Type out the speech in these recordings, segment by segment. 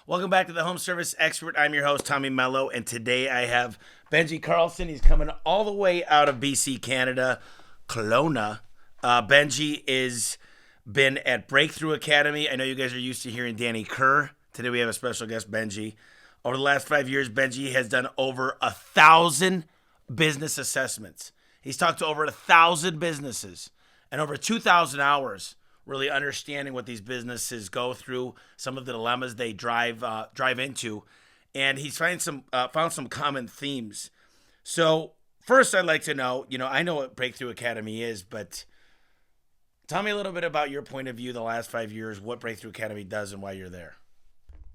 Welcome back to the Home Service Expert. I'm your host, Tommy Mello, and today I have Benji Carlson. He's coming all the way out of BC, Canada, Kelowna. Benji is been at Breakthrough Academy. I know you guys are used to hearing Danny Kerr. Today we have a special guest, Benji. Over the last 5 years, Benji has done over 1,000 business assessments. He's talked to over 1,000 businesses and over 2,000 hours really understanding what these businesses go through, some of the dilemmas they drive into, and he's found some common themes. So first, I'd like to know, I know what Breakthrough Academy is, but tell me a little bit about your point of view the last 5 years, what Breakthrough Academy does and why you're there.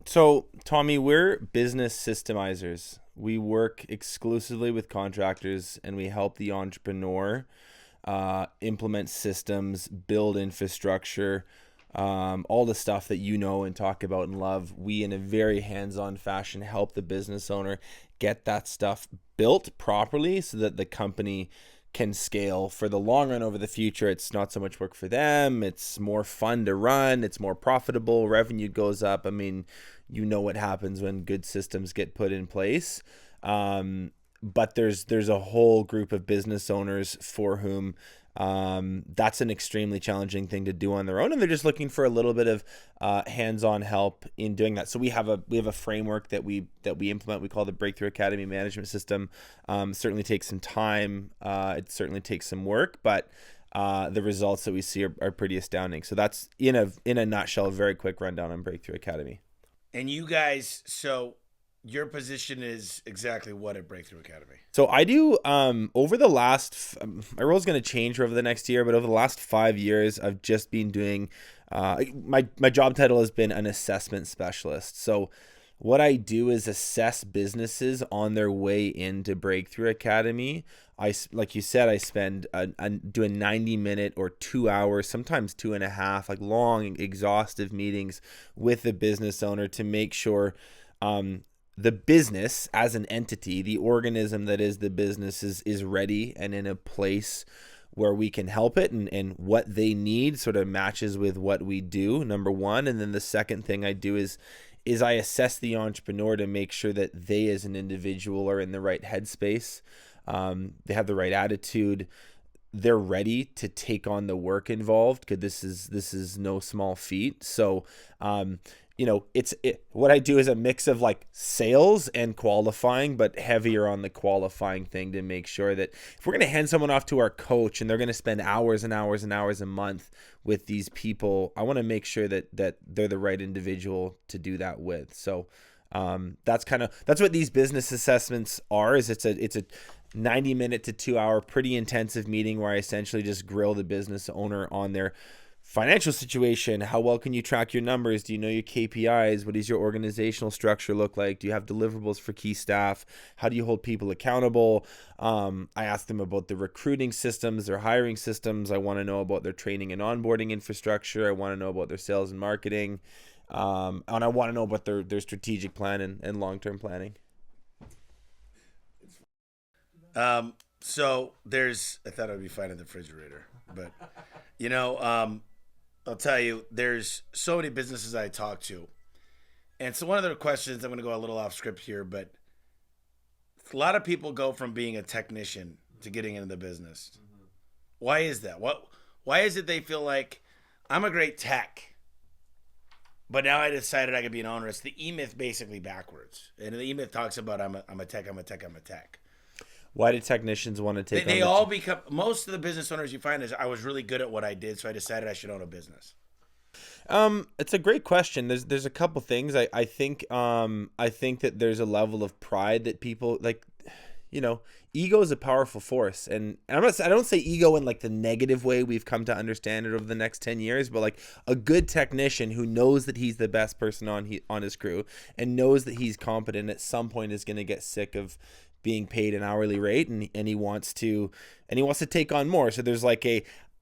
So, Tommy, we're business systemizers. We work exclusively with contractors, and we help the entrepreneur implement systems, build infrastructure, all the stuff that you know and talk about and love. We, in a very hands-on fashion, help the business owner get that stuff built properly so that the company can scale for the long run. Over the future, it's not so much work for them. It's more fun to run. It's more profitable. Revenue goes up. I mean, you know what happens when good systems get put in place. But there's a whole group of business owners for whom that's an extremely challenging thing to do on their own, and they're just looking for a little bit of hands-on help in doing that. So we have a framework that we implement. We call the Breakthrough Academy Management System. Certainly takes some time. It certainly takes some work, but the results that we see are pretty astounding. So that's in a nutshell, a very quick rundown on Breakthrough Academy. And you guys, so your position is exactly what at Breakthrough Academy? So I do, over the last, my role is going to change over the next year, but over the last 5 years, I've just been doing, my job title has been an assessment specialist. So what I do is assess businesses on their way into Breakthrough Academy. Like you said, I spend doing 90-minute or 2 hours, sometimes 2.5, like long, exhaustive meetings with the business owner to make sure the business as an entity, the organism that is the business, is ready and in a place where we can help it, and what they need sort of matches with what we do, number one. And then the second thing I do is I assess the entrepreneur to make sure that they as an individual are in the right headspace. They have the right attitude. They're ready to take on the work involved, because this is no small feat. So, what I do is a mix of like sales and qualifying, but heavier on the qualifying thing to make sure that if we're going to hand someone off to our coach and they're going to spend hours and hours and hours a month with these people, I want to make sure that they're the right individual to do that with. So that's what these business assessments are. Is it's a 90-minute to 2 hour pretty intensive meeting where I essentially just grill the business owner on their financial situation. How well can you track your numbers? Do you know your KPIs? What does your organizational structure look like? Do you have deliverables for key staff? How do you hold people accountable? I ask them about the recruiting systems, their hiring systems. I want to know about their training and onboarding infrastructure. I want to know about their sales and marketing. And I want to know about their strategic plan and long-term planning. So I thought it would be fine in the refrigerator, but I'll tell you, there's so many businesses I talk to. And so one of the questions, I'm going to go a little off script here, but a lot of people go from being a technician to getting into the business. Mm-hmm. Why is that? Why is it they feel like I'm a great tech, but now I decided I could be an owner? It's the E-Myth basically backwards. And the E-Myth talks about I'm a tech. Why do technicians want to take They all become, most of the business owners you find is, I was really good at what I did, so I decided I should own a business. It's a great question. There's a couple things. I think that there's a level of pride that people like. Ego is a powerful force, and I don't say ego in like the negative way we've come to understand it over the next 10 years, but like a good technician who knows that he's the best person on his crew and knows that he's competent at some point is going to get sick of being paid an hourly rate, and he wants to take on more. So there's like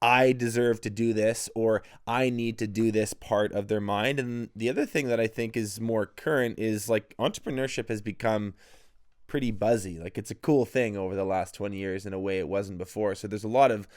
I deserve to do this, or I need to do this part of their mind. And the other thing that I think is more current is like entrepreneurship has become pretty buzzy. Like it's a cool thing over the last 20 years in a way it wasn't before. So there's a lot of,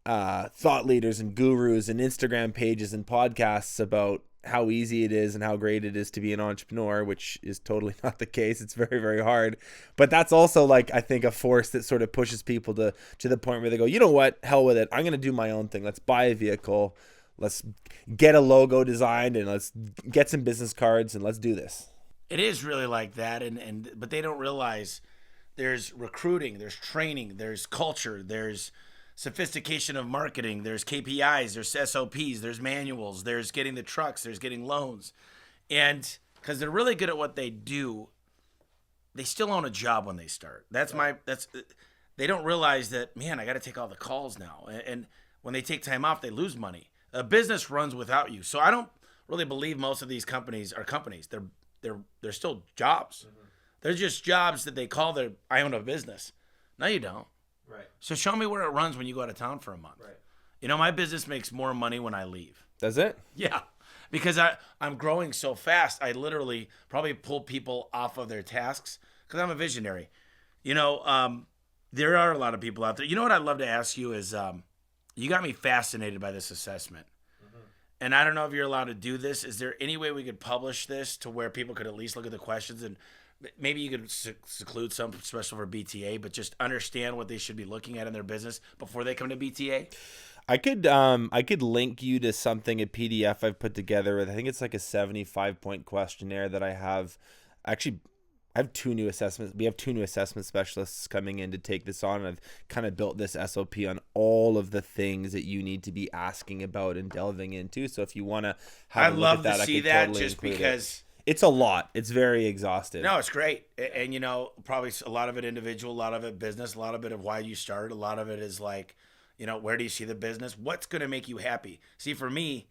thought leaders and gurus and Instagram pages and podcasts about how easy it is and how great it is to be an entrepreneur, which is totally not the case. It's very, very hard. But that's also like, I think, a force that sort of pushes people to the point where they go, you know what, hell with it. I'm going to do my own thing. Let's buy a vehicle. Let's get a logo designed and let's get some business cards and let's do this. It is really like that. But they don't realize there's recruiting, there's training, there's culture, there's sophistication of marketing, there's KPIs, there's SOPs, there's manuals, there's getting the trucks, there's getting loans. And because they're really good at what they do, they still own a job when they start. They don't realize that, man, I got to take all the calls now. And when they take time off, they lose money. A business runs without you. So I don't really believe most of these companies are companies. They're still jobs. Mm-hmm. They're just jobs that they call I own a business. No, you don't. Right. So show me where it runs when you go out of town for a month. Right. You know, my business makes more money when I leave. Does it? Yeah. Because I'm growing so fast, I literally probably pull people off of their tasks because I'm a visionary. You know, there are a lot of people out there. You know what I'd love to ask you is, you got me fascinated by this assessment. Mm-hmm. And I don't know if you're allowed to do this. Is there any way we could publish this to where people could at least look at the questions and maybe you could seclude some special for BTA, but just understand what they should be looking at in their business before they come to BTA? I could link you to something, a PDF I've put together. I think it's like a 75-point questionnaire that I have. Actually, I have 2 new assessments. We have 2 new assessment specialists coming in to take this on. And I've kind of built this SOP on all of the things that you need to be asking about and delving into. So if you want to have a look at that, I'd love to see that totally just because it's a lot. It's very exhaustive. No, it's great. And, you know, probably a lot of it individual, a lot of it business, a lot of it of why you started. A lot of it is like, you know, where do you see the business? What's going to make you happy? See, for me,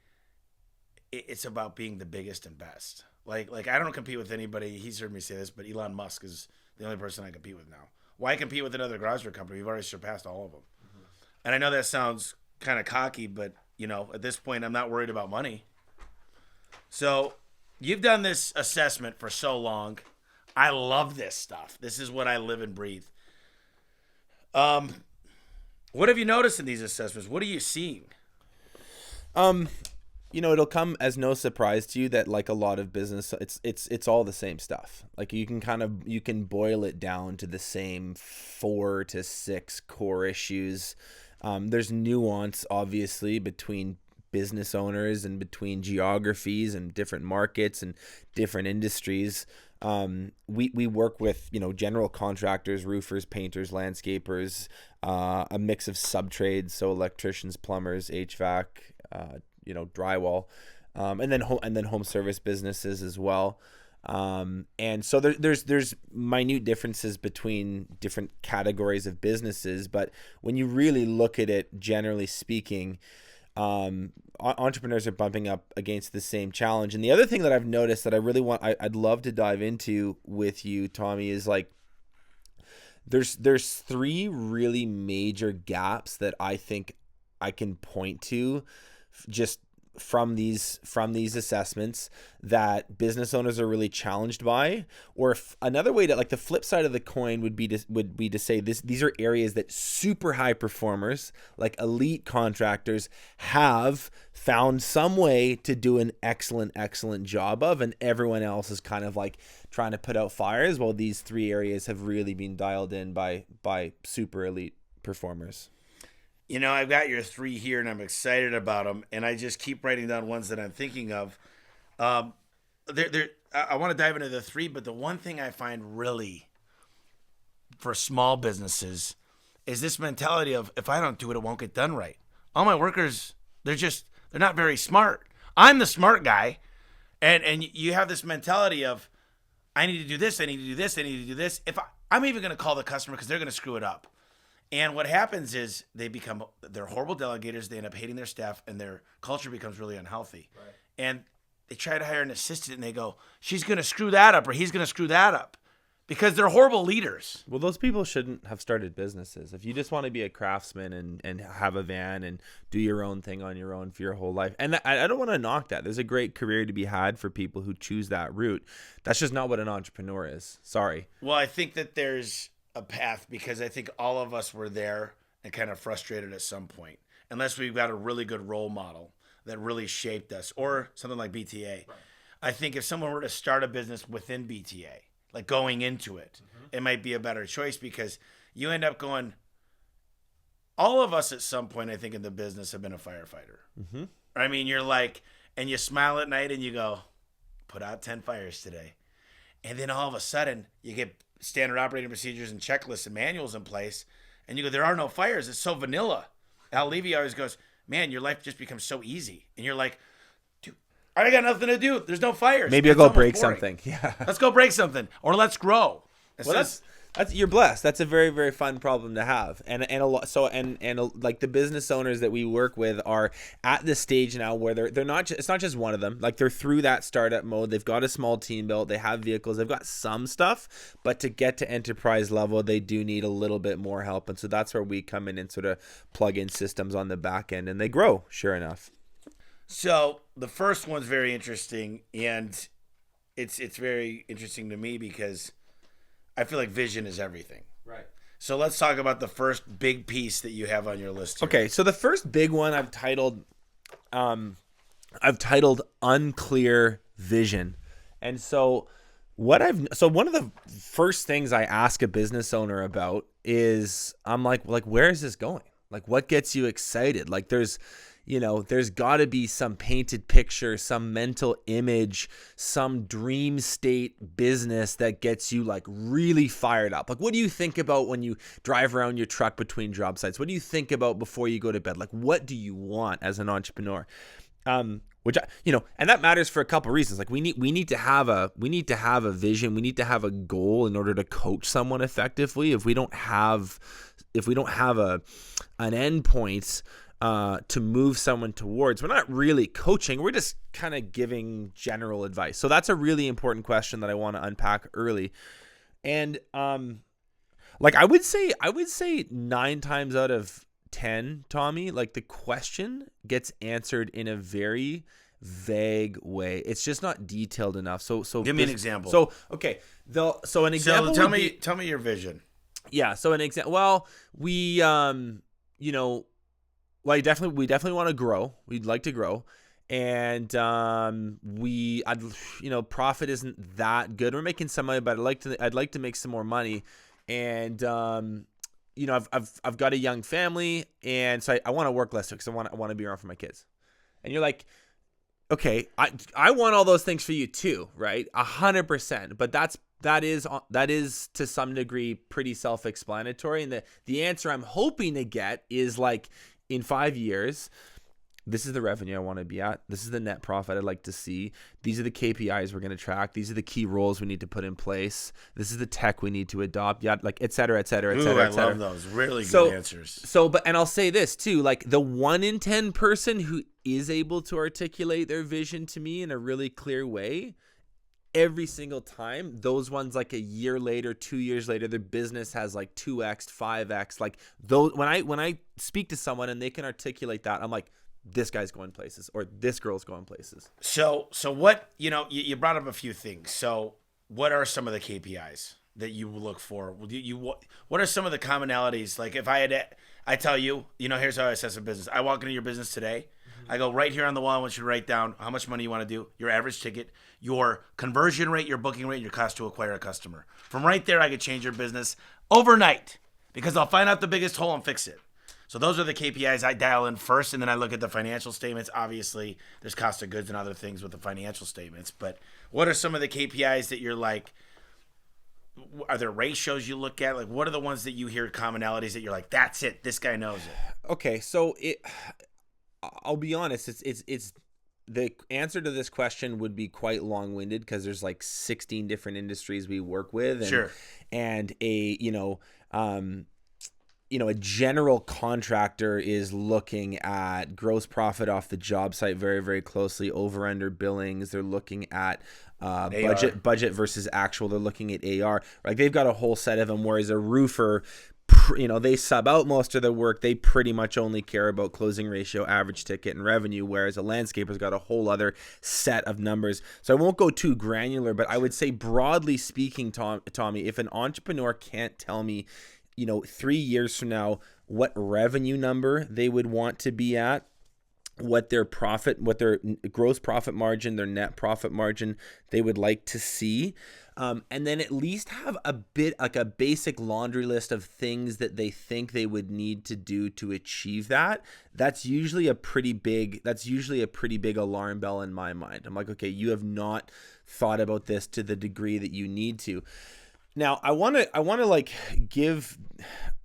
it's about being the biggest and best. Like I don't compete with anybody. He's heard me say this, but Elon Musk is the only person I compete with now. Why compete with another garage door company? We've already surpassed all of them. Mm-hmm. And I know that sounds kind of cocky, but, you know, at this point, I'm not worried about money. So you've done this assessment for so long. I love this stuff. This is what I live and breathe. What have you noticed in these assessments? What are you seeing? You know, it'll come as no surprise to you that like a lot of business, it's all the same stuff. Like you can boil it down to the same 4 to 6 core issues. There's nuance obviously between business owners and between geographies and different markets and different industries. We work with, you know, general contractors, roofers, painters, landscapers, a mix of sub-trades, so electricians, plumbers, HVAC, you know, drywall, and then home service businesses as well. And so there's minute differences between different categories of businesses, but when you really look at it, generally speaking, entrepreneurs are bumping up against the same challenge. And the other thing that I've noticed that I'd love to dive into with you, Tommy, is like there's 3 really major gaps that I think I can point to just from these assessments that business owners are really challenged by. Or if another way to, like, the flip side of the coin would be to say these are areas that super high performers, like elite contractors, have found some way to do an excellent job of, and everyone else is kind of like trying to put out fires, while these 3 areas have really been dialed in by super elite performers. You know, I've got your 3 here, and I'm excited about them, and I just keep writing down ones that I'm thinking of. I want to dive into the 3, but the one thing I find really for small businesses is this mentality of, if I don't do it, it won't get done right. All my workers, they're not very smart. I'm the smart guy, and you have this mentality of, I need to do this, I need to do this, I need to do this. I'm even going to call the customer because they're going to screw it up. And what happens is they're horrible delegators. They end up hating their staff, and their culture becomes really unhealthy. Right. And they try to hire an assistant, and they go, she's going to screw that up, or he's going to screw that up, because they're horrible leaders. Well, those people shouldn't have started businesses. If you just want to be a craftsman and have a van and do your own thing on your own for your whole life. And I don't want to knock that. There's a great career to be had for people who choose that route. That's just not what an entrepreneur is. Sorry. Well, I think that there's a path, because I think all of us were there and kind of frustrated at some point, unless we've got a really good role model that really shaped us, or something like BTA. Right. I think if someone were to start a business within BTA, like going into it, it might be a better choice, because you end up going, all of us at some point, I think, in the business have been a firefighter. Mm-hmm. I mean, you're like, and you smile at night and you go, put out 10 fires today. And then all of a sudden you get standard operating procedures and checklists and manuals in place, and you go, there are no fires. It's so vanilla. Al Levy always goes, man, your life just becomes so easy. And you're like, dude, I got nothing to do. There's no fires. Maybe I'll go break something. Yeah. Let's go break something, or let's grow. That's you're blessed. That's a very, very fun problem to have, and a lot. So like the business owners that we work with are at this stage now where they're not. It's not just one of them. Like they're through that startup mode. They've got a small team built. They have vehicles. They've got some stuff, but to get to enterprise level, they do need a little bit more help. And so that's where we come in and sort of plug in systems on the back end, and they grow. Sure enough. So the first one's very interesting, and it's very interesting to me because I feel like vision is everything. Right. So let's talk about the first big piece that you have on your list here. Okay, so the first big one I've titled Unclear Vision. And so one of the first things I ask a business owner about is, I'm like where is this going? Like, what gets you excited? Like there's got to be some painted picture, some mental image, some dream state business that gets you like really fired up. Like, what do you think about when you drive around your truck between job sites? What do you think about before you go to bed? Like, what do you want as an entrepreneur? And that matters for a couple of reasons. Like we need to have a vision. We need to have a goal in order to coach someone effectively. If we don't have an end point to move someone towards, we're not really coaching. We're just kind of giving general advice. So that's a really important question that I want to unpack early. And like I would say 9 times out of 10, Tommy, like the question gets answered in a very vague way. It's just not detailed enough. So give me an example. So okay, so an example. So tell me your vision. Yeah. So an example. Well, we Well, we definitely want to grow. We'd like to grow, and profit isn't that good. We're making some money, but I'd like to make some more money, and I've got a young family, and so I want to work less too, because I want to be around for my kids. And you're like, okay, I want all those things for you too, right? 100%. But that is to some degree pretty self-explanatory, and the answer I'm hoping to get is like, in 5 years, this is the revenue I want to be at. This is the net profit I'd like to see. These are the KPIs we're going to track. These are the key roles we need to put in place. This is the tech we need to adopt. Yeah, like et cetera, et cetera, et cetera. I love those. Really good answers. And I'll say this too, like the 1 in 10 person who is able to articulate their vision to me in a really clear way, every single time, those ones, like a year later, 2 years later, their business has like 2x, 5x. Like those, when I speak to someone and they can articulate that, I'm like, this guy's going places, or this girl's going places. So what, you brought up a few things. So what are some of the KPIs that you look for? What are some of the commonalities? Like if I tell you, here's how I assess a business. I walk into your business today. I go, right here on the wall, I want you to write down how much money you want to do, your average ticket, your conversion rate, your booking rate, and your cost to acquire a customer. From right there, I could change your business overnight, because I'll find out the biggest hole and fix it. So those are the KPIs I dial in first, and then I look at the financial statements. Obviously, there's cost of goods and other things with the financial statements. But what are some of the KPIs that you're like, are there ratios you look at? Like, what are the ones that you hear commonalities that you're like, that's it, this guy knows it? Okay, so I'll be honest, it's the answer to this question would be quite long-winded, because there's like 16 different industries we work with, and, sure, and a general contractor is looking at gross profit off the job site very, very closely, over under billings. They're looking at budget versus actual. They're looking at AR. Like they've got a whole set of them. Whereas a roofer, they sub out most of the work. They pretty much only care about closing ratio, average ticket, and revenue, whereas a landscaper's got a whole other set of numbers. So I won't go too granular, but I would say broadly speaking, Tommy, if an entrepreneur can't tell me, 3 years from now, what revenue number they would want to be at, what their gross profit margin, their net profit margin they would like to see. And then at least have a bit like a basic laundry list of things that they think they would need to do to achieve that. That's usually a pretty big alarm bell in my mind. I'm like, okay, you have not thought about this to the degree that you need to. Now, I want to like give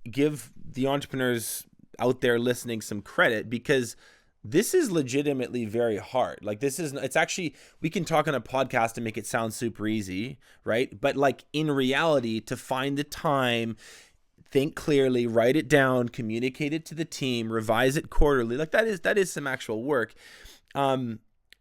the entrepreneurs out there listening some credit, because this is legitimately very hard. Like it's actually, we can talk on a podcast and make it sound super easy, right? But like in reality, to find the time, think clearly, write it down, communicate it to the team, revise it quarterly, like that is some actual work.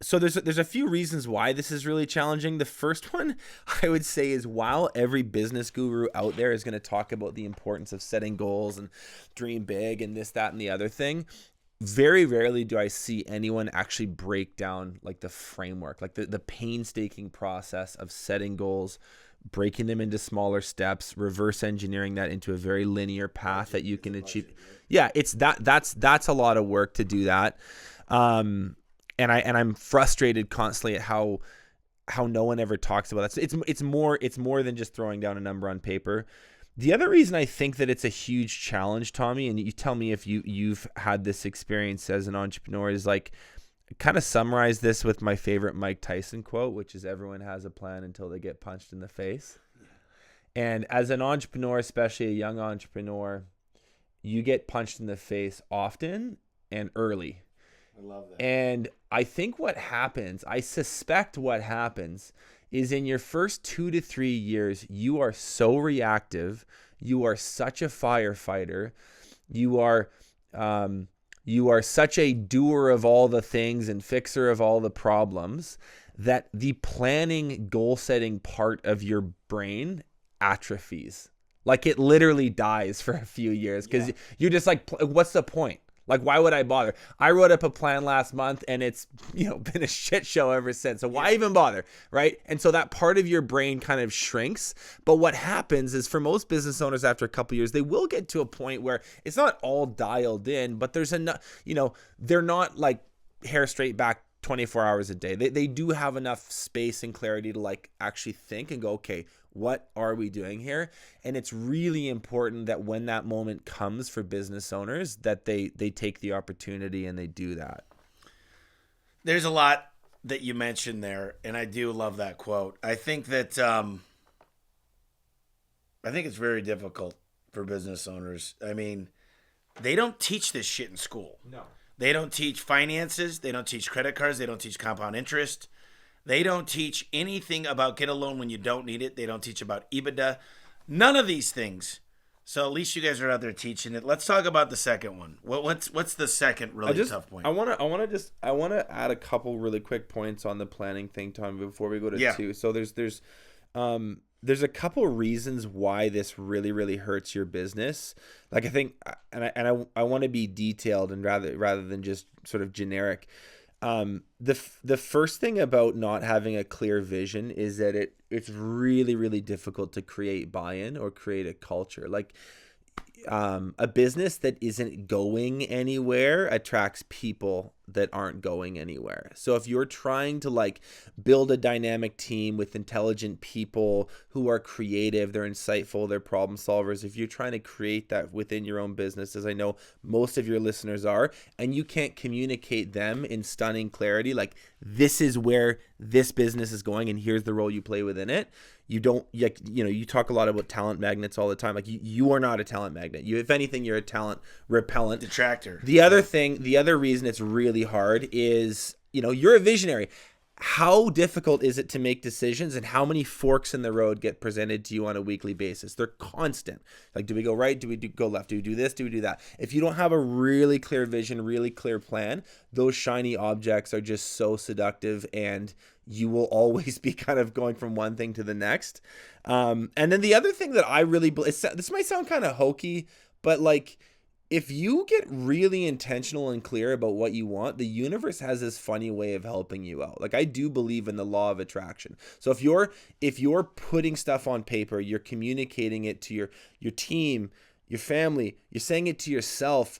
So there's a few reasons why this is really challenging. The first one I would say is, while every business guru out there is going to talk about the importance of setting goals and dream big and this, that, and the other thing, very rarely do I see anyone actually break down like the framework, like the painstaking process of setting goals, breaking them into smaller steps, reverse engineering that into a very linear path that you can achieve. Yeah, it's that's a lot of work to do that. And I'm frustrated constantly at how no one ever talks about that. So it's more than just throwing down a number on paper. The other reason I think that it's a huge challenge, Tommy, and you tell me if you've had this experience as an entrepreneur, is like, kind of summarize this with my favorite Mike Tyson quote, which is, everyone has a plan until they get punched in the face. And as an entrepreneur, especially a young entrepreneur, you get punched in the face often and early. I love that. And I suspect what happens is, in your first 2 to 3 years, you are so reactive. You are such a firefighter. You are such a doer of all the things and fixer of all the problems, that the planning, goal setting part of your brain atrophies. Like, it literally dies for a few years, because you're just like, what's the point? Like, why would I bother? I wrote up a plan last month and it's, been a shit show ever since. So why even bother, right? And so that part of your brain kind of shrinks. But what happens is, for most business owners, after a couple of years, they will get to a point where it's not all dialed in, but there's enough, they're not like hair straight back 24 hours a day. They do have enough space and clarity to like actually think and go, okay, what are we doing here? And it's really important that when that moment comes for business owners, that they take the opportunity and they do that. There's a lot that you mentioned there, and I do love that quote. I think that it's very difficult for business owners. I mean, they don't teach this shit in school. No. They don't teach finances. They don't teach credit cards. They don't teach compound interest. They don't teach anything about get a loan when you don't need it. They don't teach about EBITDA. None of these things. So at least you guys are out there teaching it. Let's talk about the second one. What's the second really tough point? I want to add a couple really quick points on the planning thing, Tom, before we go to two. So there's a couple reasons why this really, really hurts your business. Like, I think, and I want to be detailed and rather than just sort of generic. The first thing about not having a clear vision is that it's really, really difficult to create buy-in or create a culture. Like, a business that isn't going anywhere attracts people that aren't going anywhere. So if you're trying to like build a dynamic team with intelligent people who are creative, they're insightful, they're problem solvers, if you're trying to create that within your own business, as I know most of your listeners are, and you can't communicate them in stunning clarity, like, this is where this business is going and here's the role you play within it. You don't, you talk a lot about talent magnets all the time. Like, you are not a talent magnet. If anything, you're a talent repellent. Detractor. The other reason it's really hard is, you're a visionary. How difficult is it to make decisions, and how many forks in the road get presented to you on a weekly basis? They're constant. Like, do we go right? Do we go left? Do we do this? Do we do that? If you don't have a really clear vision, really clear plan, those shiny objects are just so seductive, and you will always be kind of going from one thing to the next. And then the other thing that I really, this might sound kind of hokey, but like, if you get really intentional and clear about what you want, the universe has this funny way of helping you out. Like, I do believe in the law of attraction. So if you're putting stuff on paper, you're communicating it to your team, your family, you're saying it to yourself,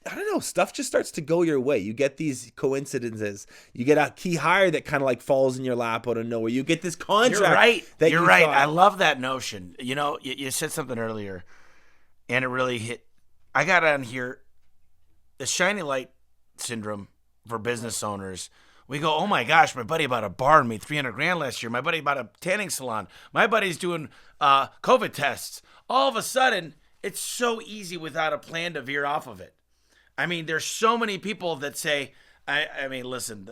I don't know, stuff just starts to go your way. You get these coincidences. You get a key hire that kind of like falls in your lap out of nowhere. You get this contract. You're right. That You're you right. thought, I love that notion. You know, you said something earlier, and it really hit. I got on here, the shiny light syndrome for business owners. We go, oh my gosh, my buddy bought a bar and made $300,000 last year. My buddy bought a tanning salon. My buddy's doing COVID tests. All of a sudden, it's so easy without a plan to veer off of it. I mean, there's so many people that say, I mean, listen,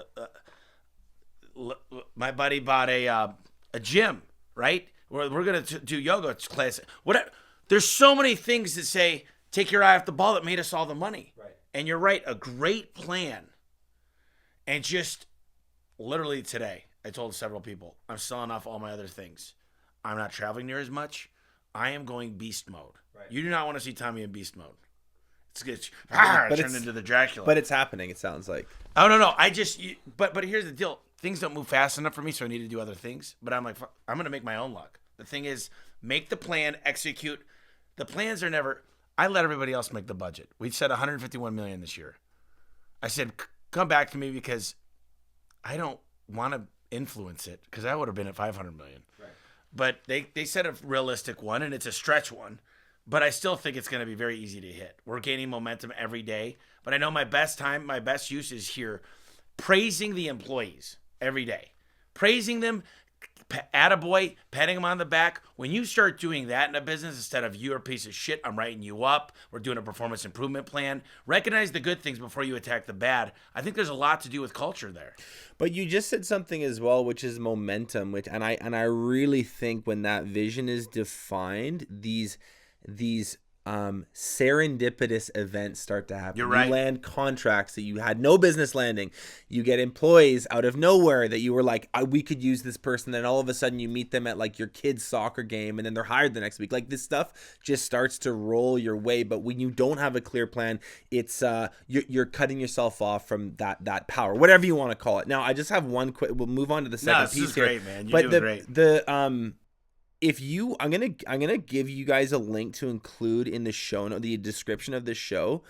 my buddy bought a gym, right? We're going to do yoga class. Whatever. There's so many things that say, take your eye off the ball that made us all the money. Right. And you're right, a great plan. And just literally today, I told several people, I'm selling off all my other things. I'm not traveling near as much. I am going beast mode. Right. You do not want to see Tommy in beast mode. It's good. Turn into the Dracula. But it's happening, it sounds like. Oh, no. But here's the deal. Things don't move fast enough for me, so I need to do other things. But I'm like, I'm going to make my own luck. The thing is, make the plan, execute. The plans are never, I let everybody else make the budget. We said $151 million this year. I said, come back to me because I don't want to influence it because I would have been at $500 million. Right. But they set a realistic one, and it's a stretch one. But I still think it's going to be very easy to hit. We're gaining momentum every day. But I know my best use is here praising the employees every day. Praising them, attaboy, patting them on the back. When you start doing that in a business, instead of you're a piece of shit, I'm writing you up, we're doing a performance improvement plan. Recognize the good things before you attack the bad. I think there's a lot to do with culture there. But you just said something as well, which is momentum, and I really think when that vision is defined, these serendipitous events start to happen. You're right. You land contracts that you had no business landing. You get employees out of nowhere that you were like, we could use this person. Then all of a sudden you meet them at like your kid's soccer game, and then they're hired the next week. Like, this stuff just starts to roll your way. But when you don't have a clear plan, it's you're cutting yourself off from that power, whatever you want to call it. Now, I just have one quick. We'll move on to the second piece. This is great, man. You're doing great. I'm gonna give you guys a link to include in the show note, the description of this show,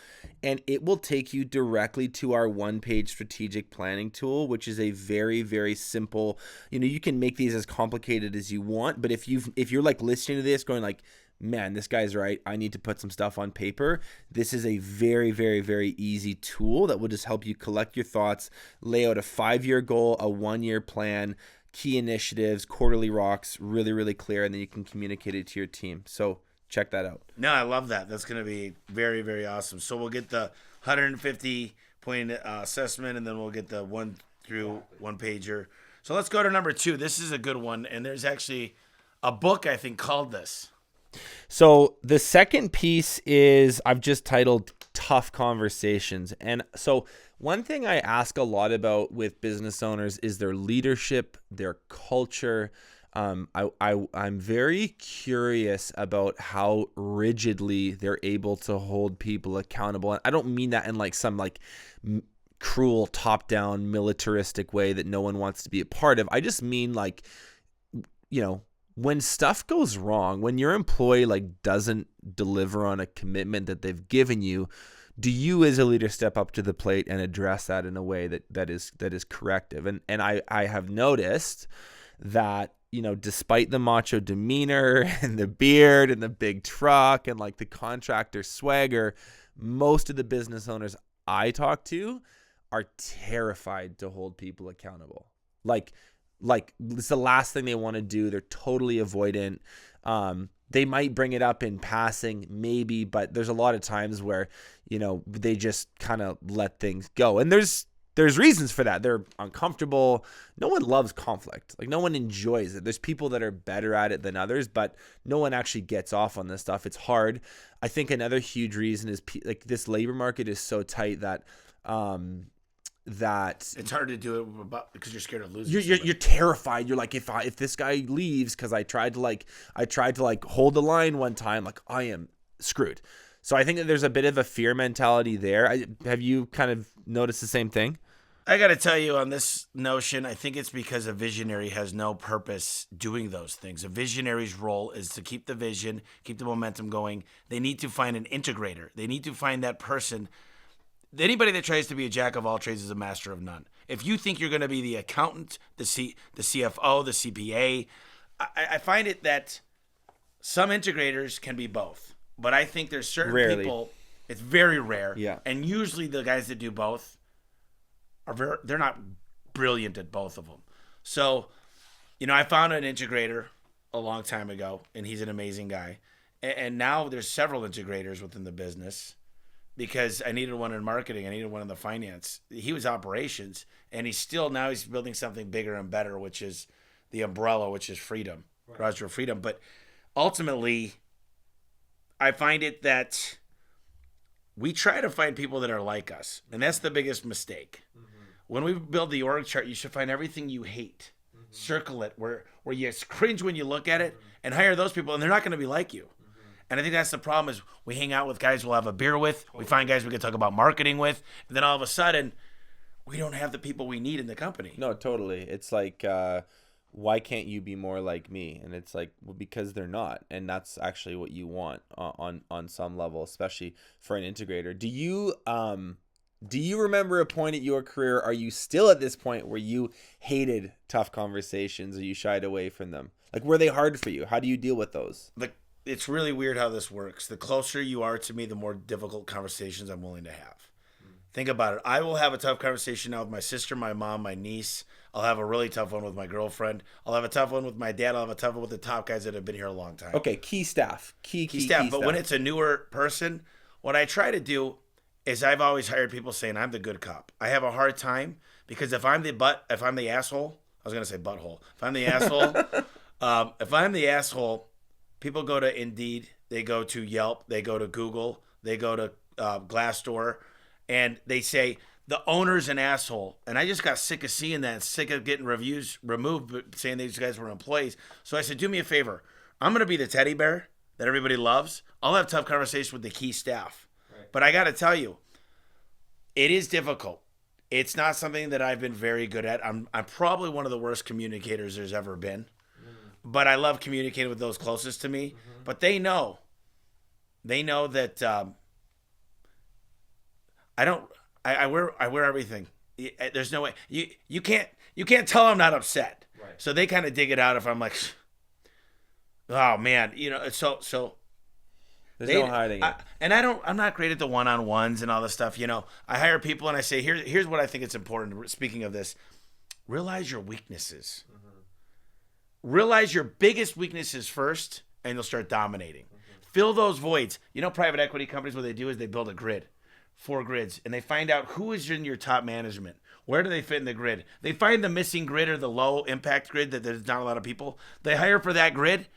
and it will take you directly to our one-page strategic planning tool, which is a very, very simple. You can make these as complicated as you want, but if you're like listening to this going like, man, this guy's right, I need to put some stuff on paper, this is a very, very, very easy tool that will just help you collect your thoughts, lay out a 5-year goal, a 1-year plan, key initiatives, quarterly rocks, really, really clear, and then you can communicate it to your team. So check that out. No, I love that. That's going to be very, very awesome. So we'll get the 150-point assessment, and then we'll get the 1 through 1 pager. So let's go to number 2. This is a good one, and there's actually a book, I think, called this. So the second piece is I've just titled Tough Conversations. And so one thing I ask a lot about with business owners is their leadership, their culture. I'm very curious about how rigidly they're able to hold people accountable. And I don't mean that in like some like cruel top-down militaristic way that no one wants to be a part of. I just mean like, when stuff goes wrong, when your employee like doesn't deliver on a commitment that they've given you, do you as a leader step up to the plate and address that in a way that is corrective? And I have noticed that, despite the macho demeanor and the beard and the big truck and like the contractor swagger, most of the business owners I talk to are terrified to hold people accountable. Like it's the last thing they want to do. They're totally avoidant. They might bring it up in passing, maybe, but there's a lot of times where, they just kind of let things go. And there's reasons for that. They're uncomfortable. No one loves conflict. Like, no one enjoys it. There's people that are better at it than others, but no one actually gets off on this stuff. It's hard. I think another huge reason is like this labor market is so tight that it's hard to do it because you're scared of losing. You're terrified. You're like, if this guy leaves because I tried to hold the line one time, like I am screwed. So I think that there's a bit of a fear mentality there. Have you kind of noticed the same thing? I got to tell you on this notion, I think it's because a visionary has no purpose doing those things. A visionary's role is to keep the vision, keep the momentum going. They need to find an integrator. They need to find that person. Anybody that tries to be a jack of all trades is a master of none. If you think you're going to be the accountant, the CFO, the CPA, I find it that some integrators can be both. But I think there's certain people, it's very rare. Yeah. And usually the guys that do both they're not brilliant at both of them. So, I found an integrator a long time ago, and he's an amazing guy. And now there's several integrators within the business because I needed one in marketing. I needed one in the finance. He was operations, and he's building something bigger and better, which is the umbrella, which is freedom, Garage Door Freedom. But ultimately, I find it that we try to find people that are like us, and that's the biggest mistake. Mm-hmm. When we build the org chart, you should find everything you hate, circle it where you cringe when you look at it, and hire those people, and they're not going to be like you. And I think that's the problem is we hang out with guys we'll have a beer with, we find guys we can talk about marketing with, and then all of a sudden, we don't have the people we need in the company. No, totally. It's like, why can't you be more like me? And it's like, well, because they're not. And that's actually what you want on some level, especially for an integrator. Do you remember a point at your career? Are you still at this point where you hated tough conversations or you shied away from them? Like, were they hard for you? How do you deal with those? It's really weird how this works. The closer you are to me, the more difficult conversations I'm willing to have. Think about it. I will have a tough conversation now with my sister, my mom, my niece. I'll have a really tough one with my girlfriend. I'll have a tough one with my dad. I'll have a tough one with the top guys that have been here a long time. Okay, key staff. Key staff. But staff. when it's a newer person, what I try to do is I've always hired people saying I'm the good cop. I have a hard time because if I'm the asshole, I was gonna say butthole. If I'm the asshole, people go to Indeed, they go to Yelp, they go to Google, they go to Glassdoor, and they say the owner's an asshole. And I just got sick of seeing that, sick of getting reviews removed, but saying these guys were employees. So I said, do me a favor. I'm gonna be the teddy bear that everybody loves. I'll have tough conversations with the key staff. But I got to tell you, it is difficult. It's not something that I've been very good at. I'm probably one of the worst communicators there's ever been. But I love communicating with those closest to me. But they know. They know that I wear everything. There's no way. You can't tell I'm not upset. Right. So they kind of dig it out if I'm like, oh man, so there's no hiding it. I'm not great at the one-on-ones and all this stuff. I hire people and I say, here's what I think it's important. Speaking of this, realize your weaknesses. Realize your biggest weaknesses first, and you'll start dominating. Fill those voids. Private equity companies, what they do is they build a grid, 4 grids, and they find out who is in your top management. Where do they fit in the grid? They find the missing grid or the low impact grid that there's not a lot of people. They hire for that grid,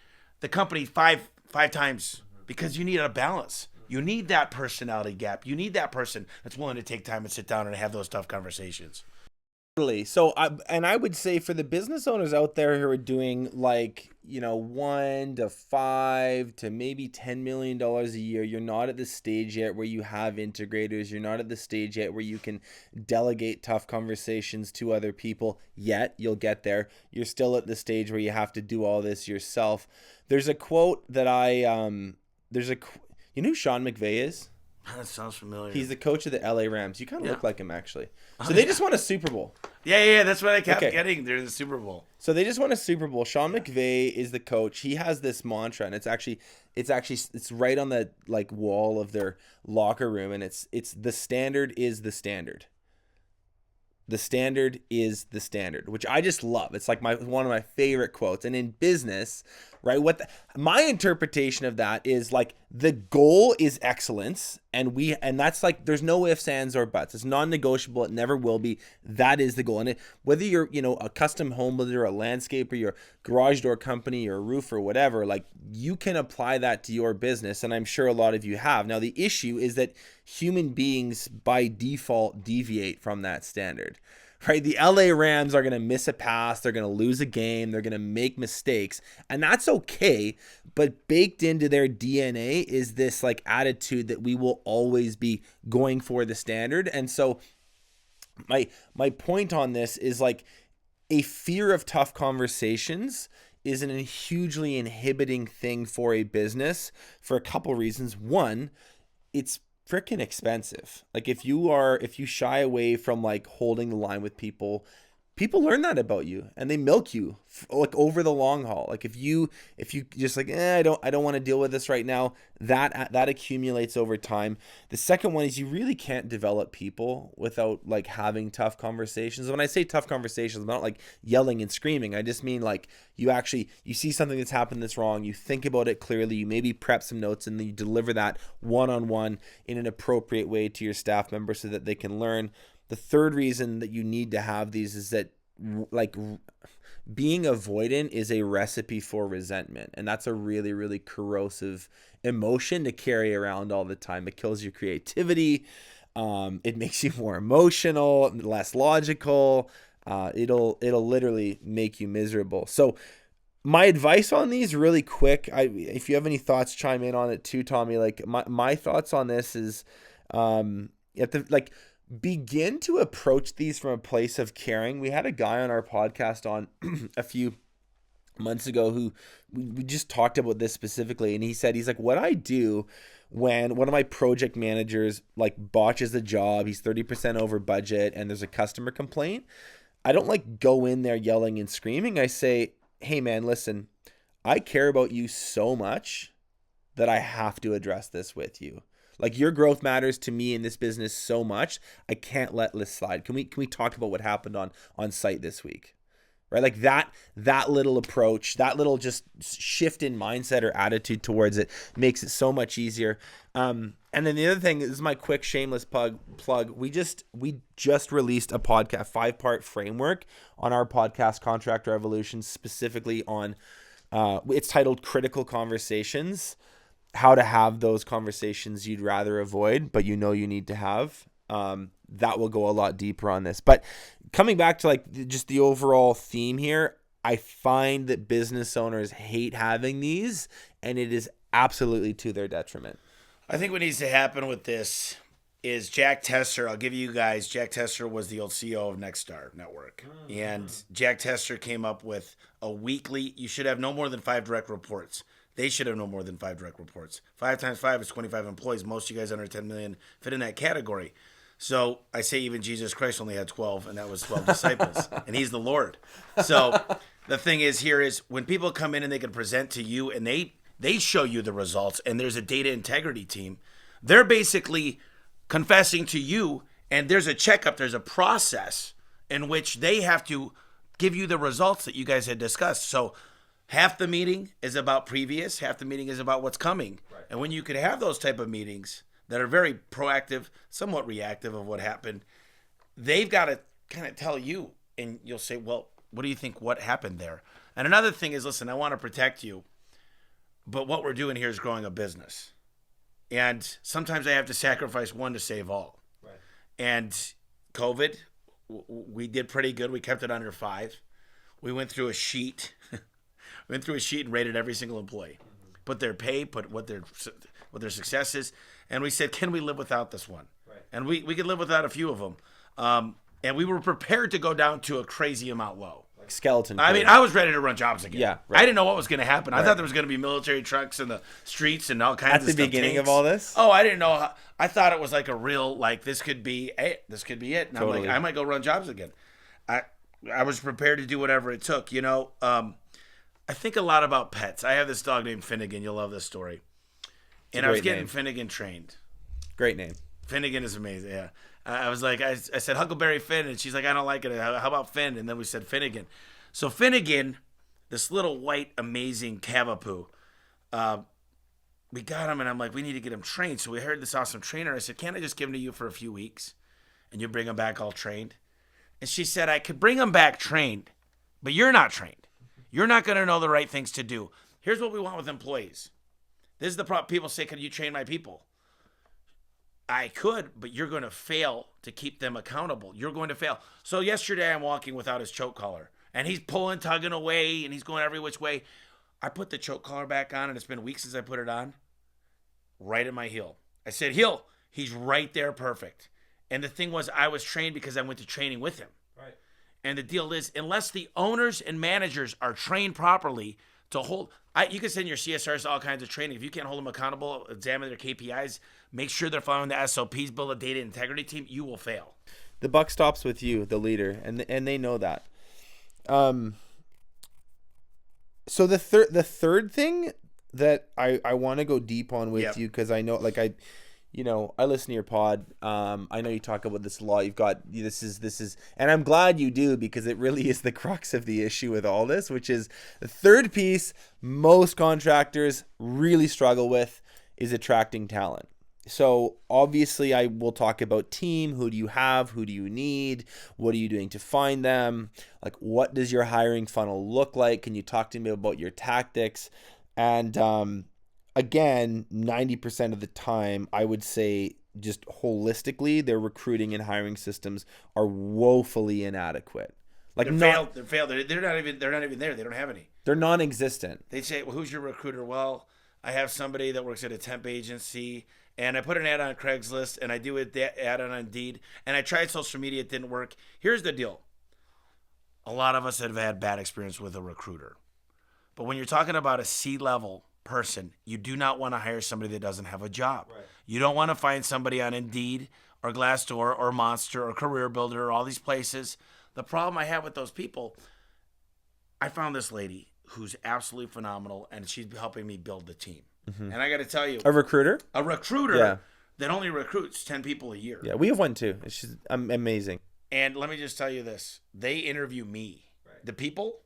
the company five times. Because you need a balance. You need that personality gap. You need that person that's willing to take time and sit down and have those tough conversations. Totally. So, I would say for the business owners out there who are doing like, $1 to $5 to maybe $10 million a year, you're not at the stage yet where you have integrators. You're not at the stage yet where you can delegate tough conversations to other people yet. You'll get there. You're still at the stage where you have to do all this yourself. There's a quote that you know who Sean McVay is? That sounds familiar. He's the coach of the LA Rams. You kind of look like him, actually. So they just won a Super Bowl. Yeah. That's what I kept getting. They're the Super Bowl. So they just won a Super Bowl. Sean McVay is the coach. He has this mantra, and it's right on the wall of their locker room, and it's the standard is the standard. The standard is the standard, which I just love. It's like one of my favorite quotes. And in business, right, my interpretation of that is like the goal is excellence, and that's like there's no ifs, ands, or buts. It's non-negotiable. It never will be. That is the goal. And whether you're a custom home builder, a landscaper, your garage door company, or a roofer, whatever, like you can apply that to your business, and I'm sure a lot of you have. Now the issue is that human beings by default deviate from that standard. Right? The LA Rams are going to miss a pass. They're going to lose a game. They're going to make mistakes. And that's okay. But baked into their DNA is this attitude that we will always be going for the standard. And so my point on this is like a fear of tough conversations is a hugely inhibiting thing for a business for a couple reasons. One, it's freaking expensive. Like if you shy away from like holding the line with people learn that about you and they milk you like over the long haul. Like if you just like, I don't want to deal with this right now, that accumulates over time. The second one is you really can't develop people without like having tough conversations. When I say tough conversations, I'm not like yelling and screaming. I just mean like you see something that's happened that's wrong, you think about it clearly, you maybe prep some notes, and then you deliver that one-on-one in an appropriate way to your staff members so that they can learn. The third reason that you need to have these is that like being avoidant is a recipe for resentment, and that's a really, really corrosive emotion to carry around all the time. It kills your creativity. It makes you more emotional, less logical. It'll literally make you miserable. So my advice on these really quick, if you have any thoughts, chime in on it too, Tommy. Like my thoughts on this is you have to like begin to approach these from a place of caring. We had a guy on our podcast on a few months ago who we just talked about this specifically, and he's like, what I do when one of my project managers like botches a job, he's 30% over budget, and there's a customer complaint, I don't like go in there yelling and screaming. I say, hey man, listen, I care about you so much that I have to address this with you. Like your growth matters to me in this business so much, I can't let this slide. Can we talk about what happened on site this week? Right? Like that little approach, that little just shift in mindset or attitude towards it makes it so much easier. And then the other thing is my quick shameless plug. We just released a podcast 5-part framework on our podcast Contractor Evolution, specifically on it's titled Critical Conversations. How to have those conversations you'd rather avoid, but you need to have. That will go a lot deeper on this. But coming back to like just the overall theme here, I find that business owners hate having these, and it is absolutely to their detriment. I think what needs to happen with this is Jack Tesser. I'll give you guys, Jack Tesser was the old CEO of Nexstar Network. And Jack Tesser came up with a weekly, you should have no more than 5 direct reports. They should have no more than 5 direct reports. 5 times 5 is 25 employees. Most of you guys under 10 million fit in that category. So I say even Jesus Christ only had 12, and that was 12 disciples. And he's the Lord. So the thing is here is when people come in and they can present to you and they show you the results, and there's a data integrity team, they're basically confessing to you, and there's a checkup, there's a process in which they have to give you the results that you guys had discussed. So half the meeting is about previous, half the meeting is about what's coming. Right. And when you could have those type of meetings that are very proactive, somewhat reactive of what happened, they've got to kind of tell you, and you'll say, well, what do you think what happened there? And another thing is, listen, I want to protect you, but what we're doing here is growing a business. And sometimes I have to sacrifice one to save all. Right. And COVID, we did pretty good. We kept it under 5. We went through a sheet. And rated every single employee. Put their pay, put what their success is. And we said, can we live without this one? Right. And we could live without a few of them. And we were prepared to go down to a crazy amount low. Like skeleton. I mean, I was ready to run jobs again. Yeah, right. I didn't know what was going to happen. Right. I thought there was going to be military trucks in the streets and all kinds of stuff. At the beginning of all this? Oh, I didn't know. I thought it was like a real, like, this could be it. And totally. I'm like, I might go run jobs again. I was prepared to do whatever it took, I think a lot about pets. I have this dog named Finnegan. You'll love this story. And I was getting Finnegan trained. Great name. Finnegan is amazing, yeah. I was like, I said Huckleberry Finn, and she's like, I don't like it. How about Finn? And then we said Finnegan. So Finnegan, this little white, amazing Cavapoo, we got him, and I'm like, we need to get him trained. So we hired this awesome trainer. I said, can't I just give him to you for a few weeks, and you bring him back all trained? And she said, I could bring him back trained, but you're not trained. You're not going to know the right things to do. Here's what we want with employees. This is the problem. People say, can you train my people? I could, but you're going to fail to keep them accountable. You're going to fail. So yesterday I'm walking without his choke collar, and he's pulling, tugging away, and he's going every which way. I put the choke collar back on, and it's been weeks since I put it on, right at my heel. I said, heel. He's right there, perfect. And the thing was, I was trained because I went to training with him. Right. And the deal is, unless the owners and managers are trained properly to hold, you can send your CSRs to all kinds of training. If you can't hold them accountable, examine their KPIs, make sure they're following the SOPs, build a data integrity team, you will fail. The buck stops with you, the leader, and they know that. So the third thing that I want to go deep on with you, because I know, like, I listen to your pod. I know you talk about this a lot. You've got this is, and I'm glad you do, because it really is the crux of the issue with all this, which is the third piece most contractors really struggle with is attracting talent. So obviously I will talk about team. Who do you have? Who do you need? What are you doing to find them? Like, what does your hiring funnel look like? Can you talk to me about your tactics? And again, 90% of the time, I would say just holistically, their recruiting and hiring systems are woefully inadequate. Like, They're failed. They're not even there. They don't have any. They're non-existent. They say, well, who's your recruiter? Well, I have somebody that works at a temp agency, and I put an ad on Craigslist, and I do an ad on Indeed, and I tried social media. It didn't work. Here's the deal. A lot of us have had bad experience with a recruiter. But when you're talking about a C-level person, you do not want to hire somebody that doesn't have a job. Right. You don't want to find somebody on Indeed or Glassdoor or Monster or Career Builder or all these places. The problem I have with those people, I found this lady who's absolutely phenomenal, and she's helping me build the team. Mm-hmm. And I got to tell you, a recruiter that only recruits 10 people a year. Yeah, we have one too. She's amazing. And let me just tell you this. They interview me. Right. The people,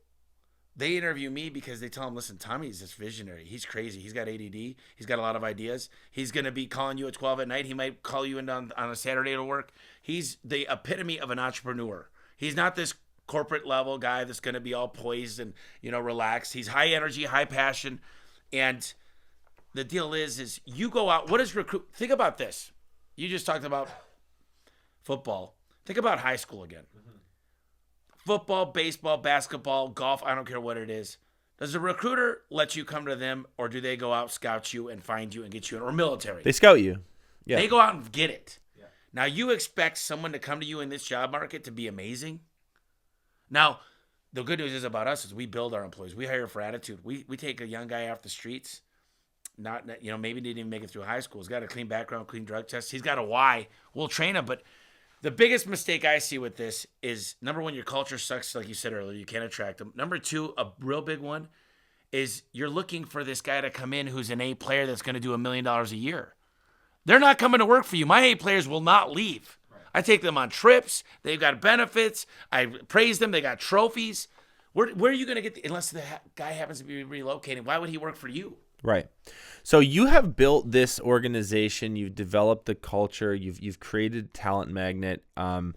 they interview me because they tell them, listen, Tommy's this visionary. He's crazy. He's got ADD. He's got a lot of ideas. He's going to be calling you at 12 at night. He might call you in on a Saturday to work. He's the epitome of an entrepreneur. He's not this corporate level guy that's going to be all poised and, relaxed. He's high energy, high passion. And the deal is you go out. What is recruit? Think about this. You just talked about football. Think about high school again. Mm-hmm. Football, baseball, basketball, golf, I don't care what it is. Does the recruiter let you come to them, or do they go out, scout you, and find you and get you in? Or military? They scout you. Yeah. They go out and get it. Yeah. Now, you expect someone to come to you in this job market to be amazing? Now, the good news is about us is we build our employees. We hire for attitude. We take a young guy off the streets, maybe didn't even make it through high school. He's got a clean background, clean drug test. He's got a why. We'll train him, but the biggest mistake I see with this is, number one, your culture sucks, like you said earlier. You can't attract them. Number two, a real big one, is you're looking for this guy to come in who's an A player that's going to do $1 million a year. They're not coming to work for you. My A players will not leave. Right. I take them on trips. They've got benefits. I praise them. They got trophies. Where are you going to get unless the guy happens to be relocating? Why would he work for you? Right. So you have built this organization, you've developed the culture, you've created a talent magnet, and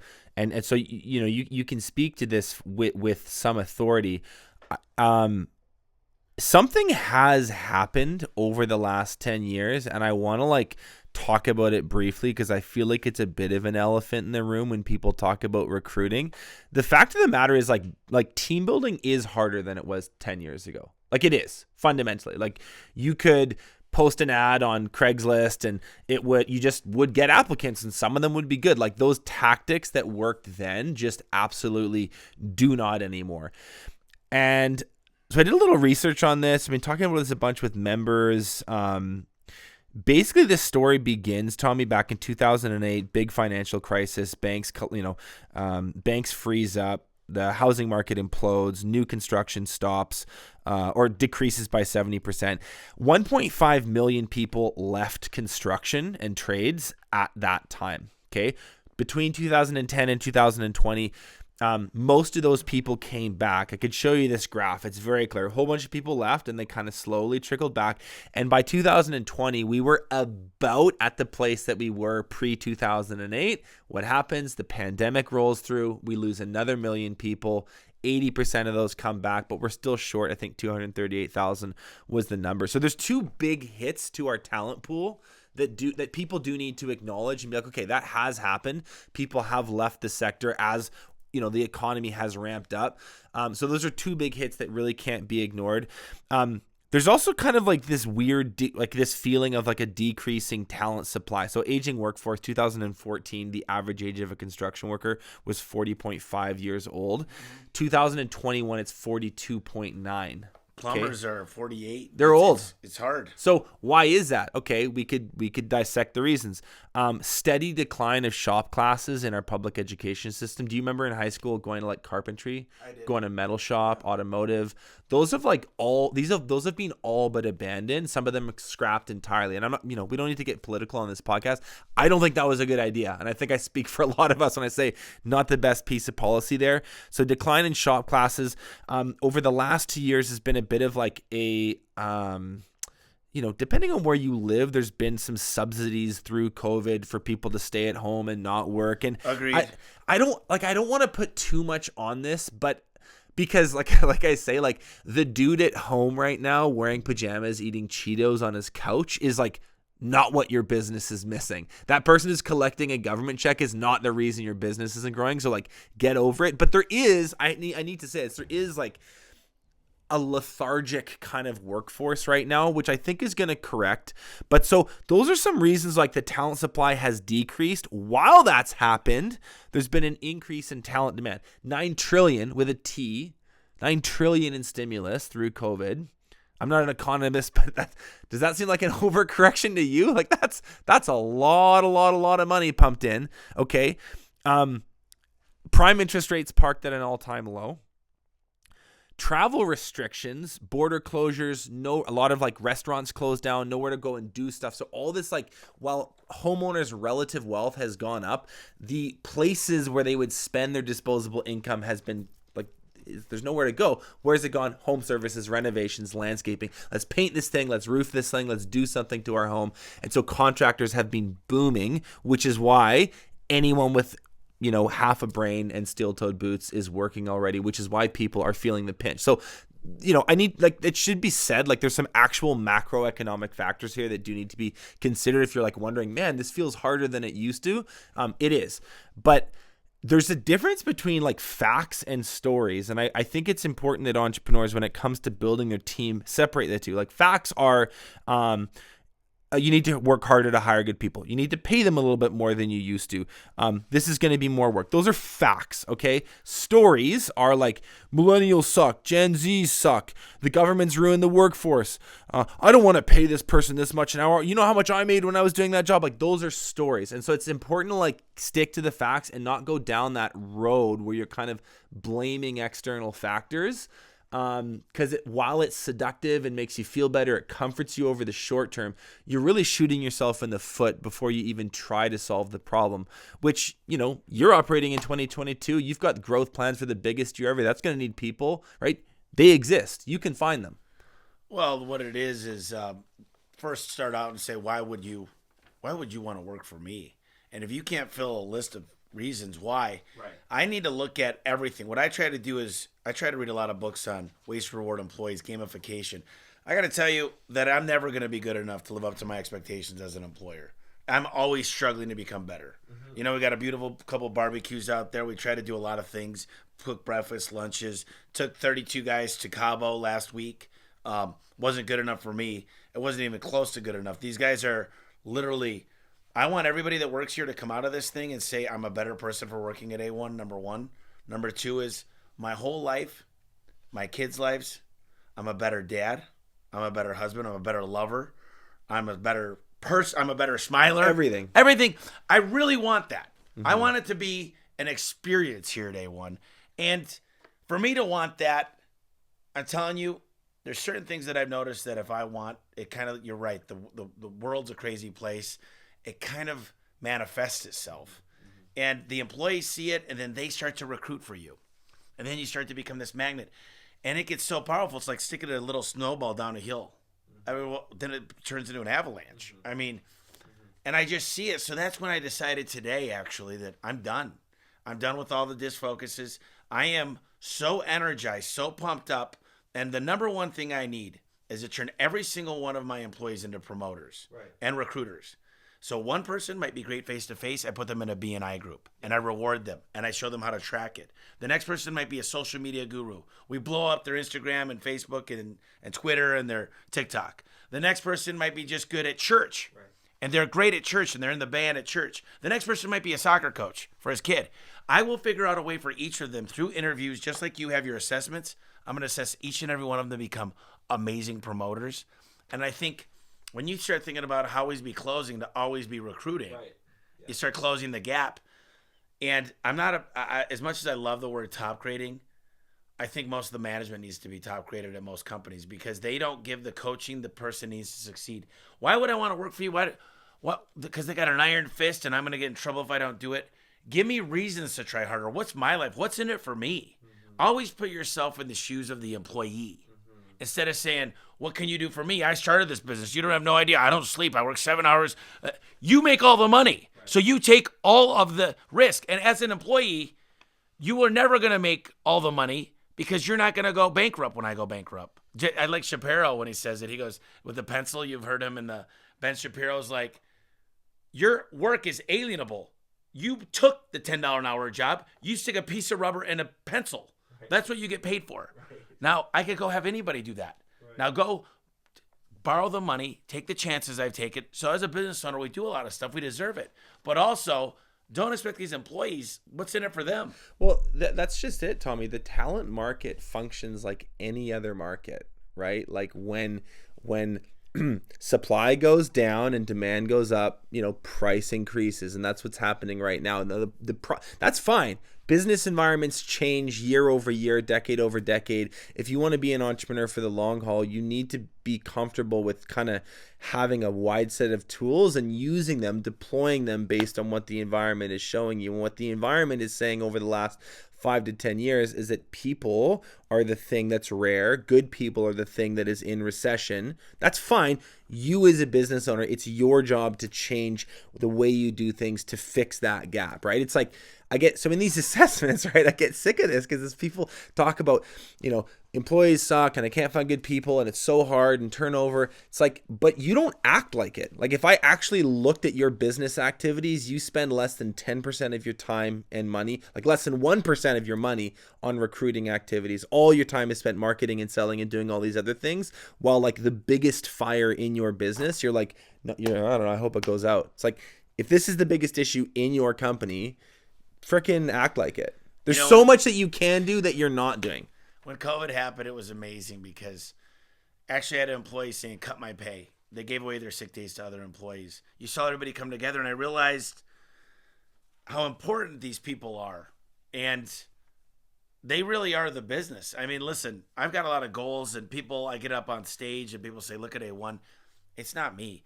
so you can speak to this with some authority. Something has happened over the last 10 years, and I want to talk about it briefly because I feel like it's a bit of an elephant in the room when people talk about recruiting. The fact of the matter is like team building is harder than it was 10 years ago. Like, it is fundamentally. Like, you could post an ad on Craigslist and you just would get applicants, and some of them would be good. Like, those tactics that worked then just absolutely do not anymore. And so I did a little research on this. I've been talking about this a bunch with members. Basically, this story begins, Tommy, back in 2008, big financial crisis. Banks freeze up. The housing market implodes, new construction stops or decreases by 70%. 1.5 million people left construction and trades at that time, okay? Between 2010 and 2020, most of those people came back. I could show you this graph. It's very clear. A whole bunch of people left, and they kind of slowly trickled back. And by 2020, we were about at the place that we were pre-2008. What happens? The pandemic rolls through. We lose another million people. 80% of those come back, but we're still short. I think 238,000 was the number. So there's two big hits to our talent pool that people do need to acknowledge and be like, okay, that has happened. People have left the sector as the economy has ramped up. So those are two big hits that really can't be ignored. The There's also kind of like this weird, like this feeling of like a decreasing talent supply. So aging workforce, 2014, the average age of a construction worker was 40.5 years old. 2021, it's 42.9. Plumbers are 48. They're old. It's hard. So why is that? Okay, we could dissect the reasons. Steady decline of shop classes in our public education system. Do you remember in high school going to like carpentry, going to metal shop, automotive? Those have those have been all but abandoned. Some of them scrapped entirely. And I'm not, we don't need to get political on this podcast. I don't think that was a good idea. And I think I speak for a lot of us when I say not the best piece of policy there. So decline in shop classes over the last 2 years has been a bit of like a depending on where you live, there's been some subsidies through COVID for people to stay at home and not work. And agreed. I don't want to put too much on this, but because like I say, like the dude at home right now wearing pajamas, eating Cheetos on his couch is like not what your business is missing. That person is collecting a government check is not the reason your business isn't growing. So like get over it. But there is, I need to say this, there is like a lethargic kind of workforce right now, which I think is going to correct. But so those are some reasons like the talent supply has decreased. While that's happened, there's been an increase in talent demand. 9 trillion with a T, 9 trillion in stimulus through COVID. I'm not an economist, but does that seem like an overcorrection to you? Like that's a lot of money pumped in. Okay. Prime interest rates parked at an all-time low. Travel restrictions, border closures, a lot of like restaurants closed down, nowhere to go and do stuff. So all this, like, while homeowners' relative wealth has gone up, the places where they would spend their disposable income has been like, there's nowhere to go. Where's it gone? Home services, renovations, landscaping. Let's paint this thing. Let's roof this thing. Let's do something to our home. And so contractors have been booming, which is why anyone with half a brain and steel-toed boots is working already, which is why people are feeling the pinch. So, I need, like, it should be said, like, there's some actual macroeconomic factors here that do need to be considered if you're like wondering, man, this feels harder than it used to. It is. But there's a difference between like facts and stories. And I think it's important that entrepreneurs, when it comes to building their team, separate the two. Like facts are, you need to work harder to hire good people. You need to pay them a little bit more than you used to. This is going to be more work. Those are facts, okay? Stories are like, millennials suck, Gen Z suck, the government's ruined the workforce. I don't want to pay this person this much an hour. You know how much I made when I was doing that job? Like, those are stories. And so it's important to like stick to the facts and not go down that road where you're kind of blaming external factors. Because while it's seductive and makes you feel better, it comforts you over the short term, you're really shooting yourself in the foot before you even try to solve the problem, which, you're operating in 2022. You've got growth plans for the biggest year ever. That's going to need people, right? They exist. You can find them. Well, what it is first start out and say, why would you want to work for me? And if you can't fill a list of reasons why, right, I need to look at everything. What I try to do is I try to read a lot of books on waste, reward, employees, gamification. I got to tell you that I'm never going to be good enough to live up to my expectations as an employer. I'm always struggling to become better. Mm-hmm. We got a beautiful couple barbecues out there. We try to do a lot of things, cook breakfast, lunches. Took 32 guys to Cabo last week. Wasn't good enough for me. It wasn't even close to good enough. These guys are literally, I want everybody that works here to come out of this thing and say, I'm a better person for working at A1, number one. Number two is my whole life, my kids' lives, I'm a better dad. I'm a better husband. I'm a better lover. I'm a better person. I'm a better smiler. Everything. I really want that. Mm-hmm. I want it to be an experience here at A1. And for me to want that, I'm telling you, there's certain things that I've noticed that if I want, it kind of, you're right, the world's a crazy place. It kind of manifests itself. Mm-hmm. And the employees see it, and then they start to recruit for you. And then you start to become this magnet. And it gets so powerful, it's like sticking a little snowball down a hill. Then it turns into an avalanche. Mm-hmm. And I just see it. So that's when I decided today, actually, that I'm done. I'm done with all the disfocuses. I am so energized, so pumped up. And the number one thing I need is to turn every single one of my employees into promoters, right, and recruiters. So one person might be great face-to-face. I put them in a B&I group, and I reward them, and I show them how to track it. The next person might be a social media guru. We blow up their Instagram and Facebook and Twitter and their TikTok. The next person might be just good at church, and they're great at church, and they're in the band at church. The next person might be a soccer coach for his kid. I will figure out a way for each of them through interviews, just like you have your assessments. I'm going to assess each and every one of them to become amazing promoters. And I think when you start thinking about how always be closing to always be recruiting, you start closing the gap. And I'm not as much as I love the word top grading, I think most of the management needs to be top graded at most companies because they don't give the coaching the person needs to succeed. Why would I want to work for you? What? Because they got an iron fist and I'm going to get in trouble if I don't do it. Give me reasons to try harder. What's my life? What's in it for me? Always put yourself in the shoes of the employee. Instead of saying, what can you do for me? I started this business. You don't have no idea. I don't sleep. I work 7 hours. You make all the money. So you take all of the risk. And as an employee, you are never going to make all the money because you're not going to go bankrupt when I go bankrupt. I like Shapiro when he says it. He goes, with the pencil, you've heard him in the Ben Shapiro's like, your work is alienable. You took the $10 an hour job. You stick a piece of rubber and a pencil. That's what you get paid for. Now, I could go have anybody do that. Now, go borrow the money, take the chances I've taken. So as a business owner, we do a lot of stuff. We deserve it. But also, don't expect these employees, what's in it for them? Well, that's just it, Tommy. The talent market functions like any other market, right? Like when supply goes down and demand goes up, price increases, and that's what's happening right now. And that's fine. Business environments change year over year, decade over decade. If you want to be an entrepreneur for the long haul, you need to be comfortable with kind of having a wide set of tools and using them, deploying them based on what the environment is showing you. And what the environment is saying over the last 5 to 10 years is that people are the thing that's rare. Good people are the thing that is in recession. That's fine. You as a business owner, it's your job to change the way you do things to fix that gap, right? It's like, so in these assessments, right, I get sick of this because as people talk about, employees suck and I can't find good people and it's so hard and turnover. It's like, but you don't act like it. Like if I actually looked at your business activities, you spend less than 10% of your time and money, like less than 1% of your money on recruiting activities. All your time is spent marketing and selling and doing all these other things. While like the biggest fire in your business, you're like, no, I don't know, I hope it goes out. It's like, if this is the biggest issue in your company, freaking act like it. There's so much that you can do that you're not doing. When COVID happened, it was amazing because actually I had an employee saying, cut my pay. They gave away their sick days to other employees. You saw everybody come together, and I realized how important these people are. And they really are the business. I mean, listen, I've got a lot of goals, and I get up on stage, and people say, look at A1. It's not me.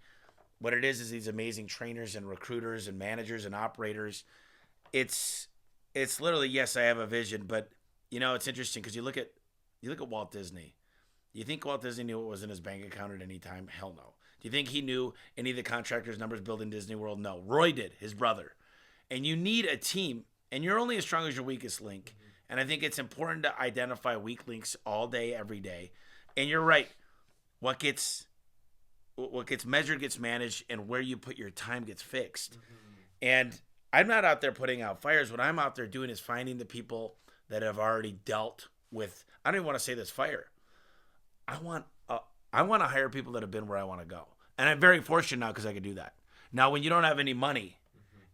What it is these amazing trainers and recruiters and managers and operators. It's literally, yes, I have a vision, but it's interesting because you look at Walt Disney. Do you think Walt Disney knew what was in his bank account at any time? Hell no. Do you think he knew any of the contractors' numbers building Disney World? No. Roy did, his brother. And you need a team, and you're only as strong as your weakest link. And I think it's important to identify weak links all day, every day. And you're right. What gets measured gets managed, and where you put your time gets fixed. And I'm not out there putting out fires. What I'm out there doing is finding the people that have already dealt with, I don't even want to say this fire. I want to hire people that have been where I want to go. And I'm very fortunate now because I can do that. Now, when you don't have any money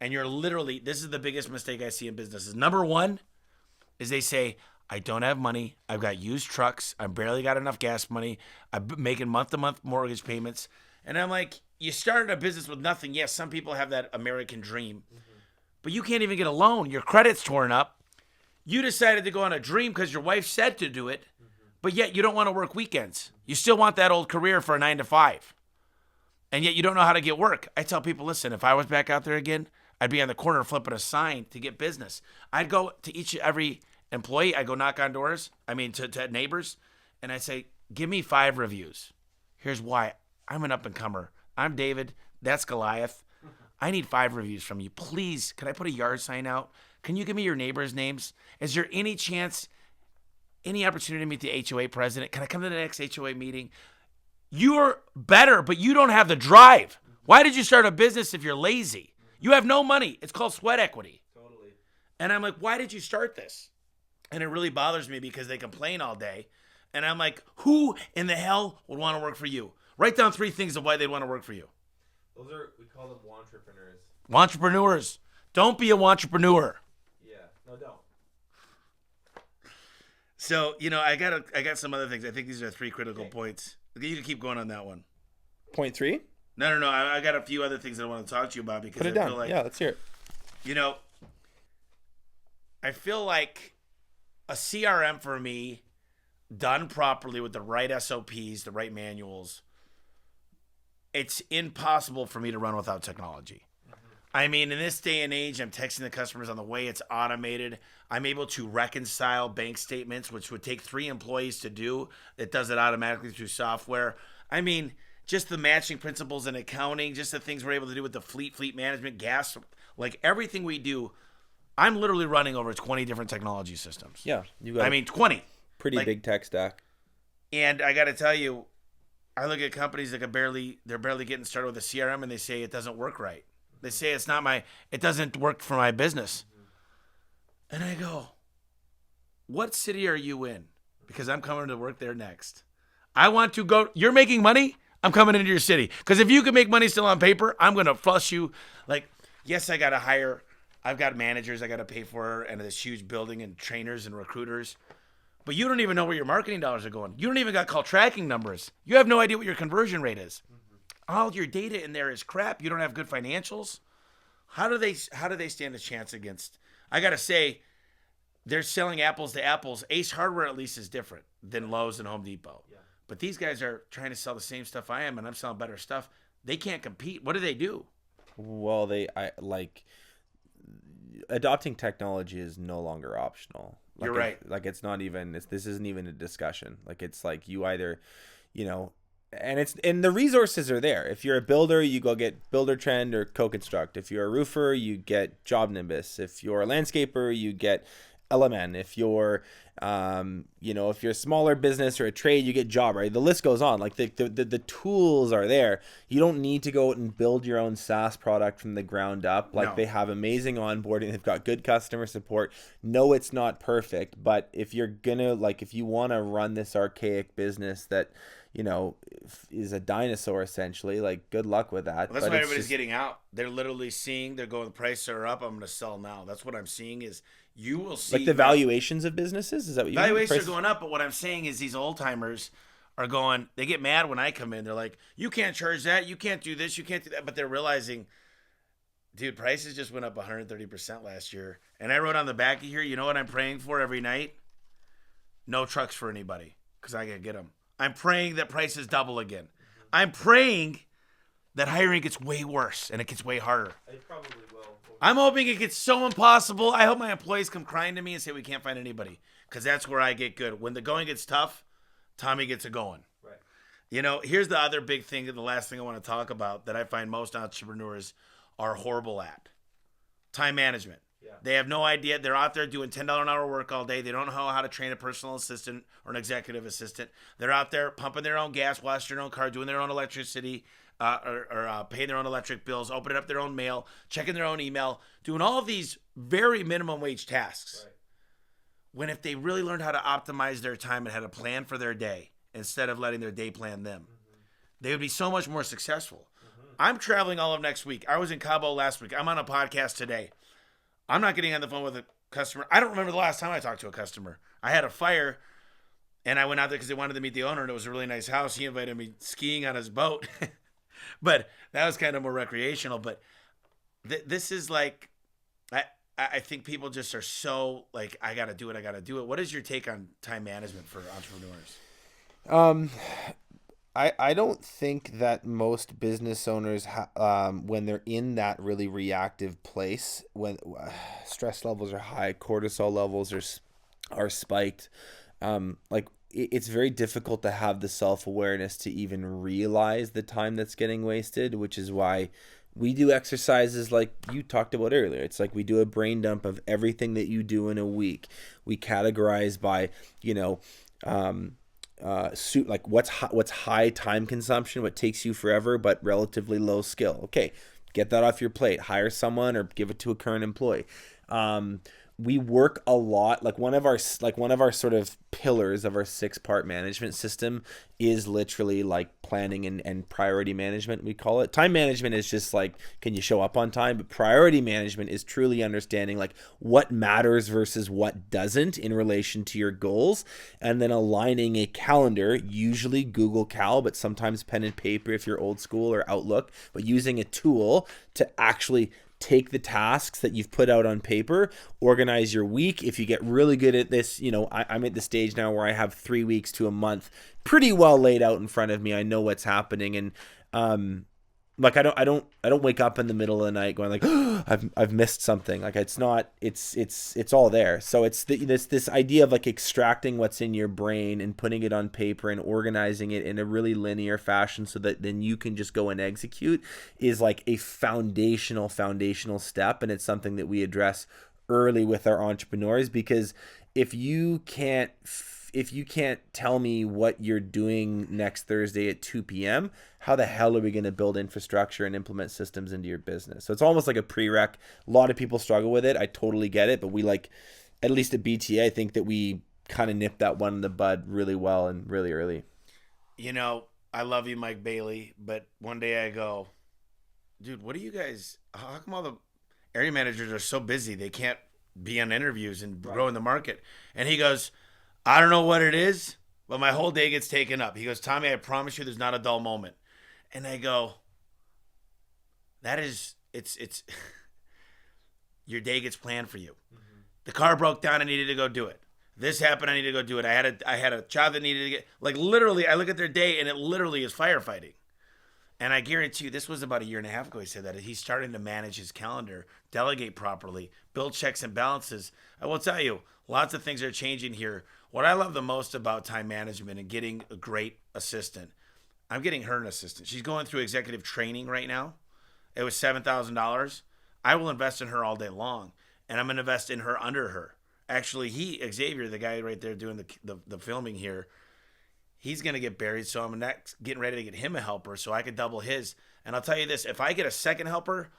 and you're literally, this is the biggest mistake I see in businesses. Number one is they say, I don't have money. I've got used trucks. I barely got enough gas money. I'm making month-to-month mortgage payments. And I'm like, you started a business with nothing. Yes, some people have that American dream. But you can't even get a loan. Your credit's torn up. You decided to go on a dream because your wife said to do it, but yet you don't want to work weekends. You still want that old career for a 9 to 5. And yet you don't know how to get work. I tell people, listen, if I was back out there again, I'd be on the corner flipping a sign to get business. I'd go to every employee. I'd go knock on doors. To neighbors. And I'd say, give me 5 reviews. Here's why. I'm an up-and-comer. I'm David. That's Goliath. I need 5 reviews from you. Please, can I put a yard sign out? Can you give me your neighbors' names? Is there any chance, any opportunity to meet the HOA president? Can I come to the next HOA meeting? You're better, but you don't have the drive. Why did you start a business if you're lazy? You have no money. It's called sweat equity. Totally. And I'm like, why did you start this? And it really bothers me because they complain all day. And I'm like, who in the hell would want to work for you? Write down 3 things of why they'd want to work for you. We call them entrepreneurs. Entrepreneurs. Don't be a entrepreneur. Yeah. No, don't. So, I got some other things. I think these are 3 critical points. You can keep going on that one. Point 3? No. I got a few other things that I want to talk to you about because Put it down. Feel like, yeah, let's hear it. I feel like a CRM for me, done properly with the right SOPs, the right manuals, it's impossible for me to run without technology. I mean, in this day and age, I'm texting the customers on the way. It's automated. I'm able to reconcile bank statements, which would take 3 employees to do. It does it automatically through software. I mean, just the matching principles in accounting, just the things we're able to do with the fleet management, gas, like everything we do. I'm literally running over 20 different technology systems. Yeah. You got 20. Pretty big tech stack. And I got to tell you, I look at companies that they're barely getting started with a CRM and they say it doesn't work right. They say it doesn't work for my business. And I go, what city are you in? Because I'm coming to work there next. I want to go, you're making money? I'm coming into your city. Because if you can make money still on paper, I'm going to flush you. Like, yes, I've got managers I got to pay for and this huge building and trainers and recruiters. But you don't even know where your marketing dollars are going. You don't even got call tracking numbers. You have no idea what your conversion rate is. All your data in there is crap. You don't have good financials. How do they stand a chance against? I got to say, they're selling apples to apples. Ace Hardware at least is different than Lowe's and Home Depot. Yeah. But these guys are trying to sell the same stuff I am, and I'm selling better stuff. They can't compete. What do they do? Well, adopting technology is no longer optional. You're right. It's not even. This isn't even a discussion. It's like you either, and the resources are there. If you're a builder, you go get Builder Trend or Co-Construct. If you're a roofer, you get Job Nimbus. If you're a landscaper, you get LMN. If you're, if you're a smaller business or a trade, you get Job, right? The list goes on. The tools are there. You don't need to go out and build your own SaaS product from the ground up. No. They have amazing onboarding. They've got good customer support. No, it's not perfect, but if you're gonna, if you want to run this archaic business that, is a dinosaur essentially, good luck with that. Well, that's why everybody's getting out. They're literally seeing, they're going, the prices are up, I'm going to sell now. That's what I'm seeing is you will see. The valuations of businesses? Is that what you mean? Valuations are going up, but what I'm saying is these old timers are going, they get mad when I come in. They're like, you can't charge that. You can't do this. You can't do that. But they're realizing, dude, prices just went up 130% last year. And I wrote on the back of here, you know what I'm praying for every night? No trucks for anybody because I can get them. I'm praying that prices double again. I'm praying that hiring gets way worse and it gets way harder. It probably will. I'm hoping it gets so impossible. I hope my employees come crying to me and say we can't find anybody because that's where I get good. When the going gets tough, Tommy gets it going. Right. Here's the other big thing and the last thing I want to talk about that I find most entrepreneurs are horrible at. Time management. Yeah. They have no idea. They're out there doing $10 an hour work all day. They don't know how to train a personal assistant or an executive assistant. They're out there pumping their own gas, washing their own car, doing their own electricity, or paying their own electric bills, opening up their own mail, checking their own email, doing all of these very minimum wage tasks. Right. When if they really learned how to optimize their time and had a plan for their day instead of letting their day plan them, they would be so much more successful. I'm traveling all of next week. I was in Cabo last week. I'm on a podcast today. I'm not getting on the phone with a customer. I don't remember the last time I talked to a customer. I had a fire, and I went out there because they wanted to meet the owner, and it was a really nice house. He invited me skiing on his boat. But that was kind of more recreational. But this is I think people just are so I got to do it. What is your take on time management for entrepreneurs? I don't think that most business owners, when they're in that really reactive place, when stress levels are high, cortisol levels are spiked, it's very difficult to have the self-awareness to even realize the time that's getting wasted, which is why we do exercises like you talked about earlier. It's like we do a brain dump of everything that you do in a week. We categorize by, suit, like what's high time consumption, what takes you forever but relatively low skill. Okay, get that off your plate. Hire someone or give it to a current employee. We work a lot, like one of our sort of pillars of our 6-part management system is literally like planning and priority management, we call it. Time management is just like, can you show up on time? But priority management is truly understanding like what matters versus what doesn't in relation to your goals, and then aligning a calendar, usually Google Cal, but sometimes pen and paper if you're old school, or Outlook, but using a tool to actually take the tasks that you've put out on paper, organize your week. If you get really good at this, I'm at the stage now where I have 3 weeks to a month pretty well laid out in front of me. I know what's happening, and like I don't wake up in the middle of the night going like, oh, I've missed something. Like it's all there. So it's this idea of like extracting what's in your brain and putting it on paper and organizing it in a really linear fashion so that then you can just go and execute is like a foundational step. And it's something that we address early with our entrepreneurs, because if you can't tell me what you're doing next Thursday at 2 p.m., how the hell are we going to build infrastructure and implement systems into your business? So it's almost like a prereq. A lot of people struggle with it. I totally get it. But we at least at BTA, I think that we kind of nipped that one in the bud really well and really early. I love you, Mike Bailey. But one day I go, dude, what do you guys, how come all the area managers are so busy? They can't be on interviews and grow in the market. And he goes, I don't know what it is, but my whole day gets taken up. He goes, Tommy, I promise you there's not a dull moment. And I go, it's your day gets planned for you. Mm-hmm. The car broke down, I needed to go do it. This happened, I needed to go do it. I had a job that needed to get, like literally, I look at their day and it literally is firefighting. And I guarantee you, this was about a year and a half ago he said that. He's starting to manage his calendar, delegate properly, build checks and balances. I will tell you, lots of things are changing here. What I love the most about time management and getting a great assistant, I'm getting her an assistant. She's going through executive training right now. It was $7,000. I will invest in her all day long, and I'm going to invest in her under her. Actually, Xavier, the guy right there doing the filming here, he's going to get buried, so I'm getting ready to get him a helper so I could double his. And I'll tell you this, if I get a second helper,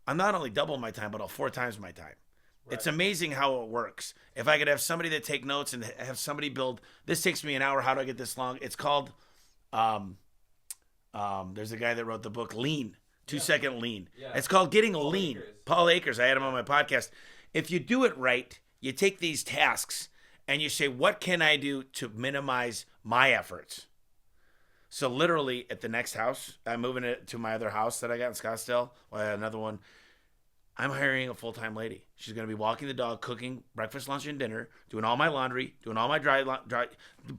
I'm not only double my time, but I'll 4 times my time. Right. It's amazing how it works. If I could have somebody that take notes and have somebody build, this takes me an hour, how do I get this long? It's called, there's a guy that wrote the book, Lean, 2-second Lean. Yeah. It's called Getting Lean. Akers. Paul Akers, I had him on my podcast. If you do it right, you take these tasks and you say, what can I do to minimize my efforts? So literally at the next house, I'm moving it to my other house that I got in Scottsdale. Well, I had another one. I'm hiring a full-time lady. She's going to be walking the dog, cooking breakfast, lunch, and dinner, doing all my laundry, doing all my dry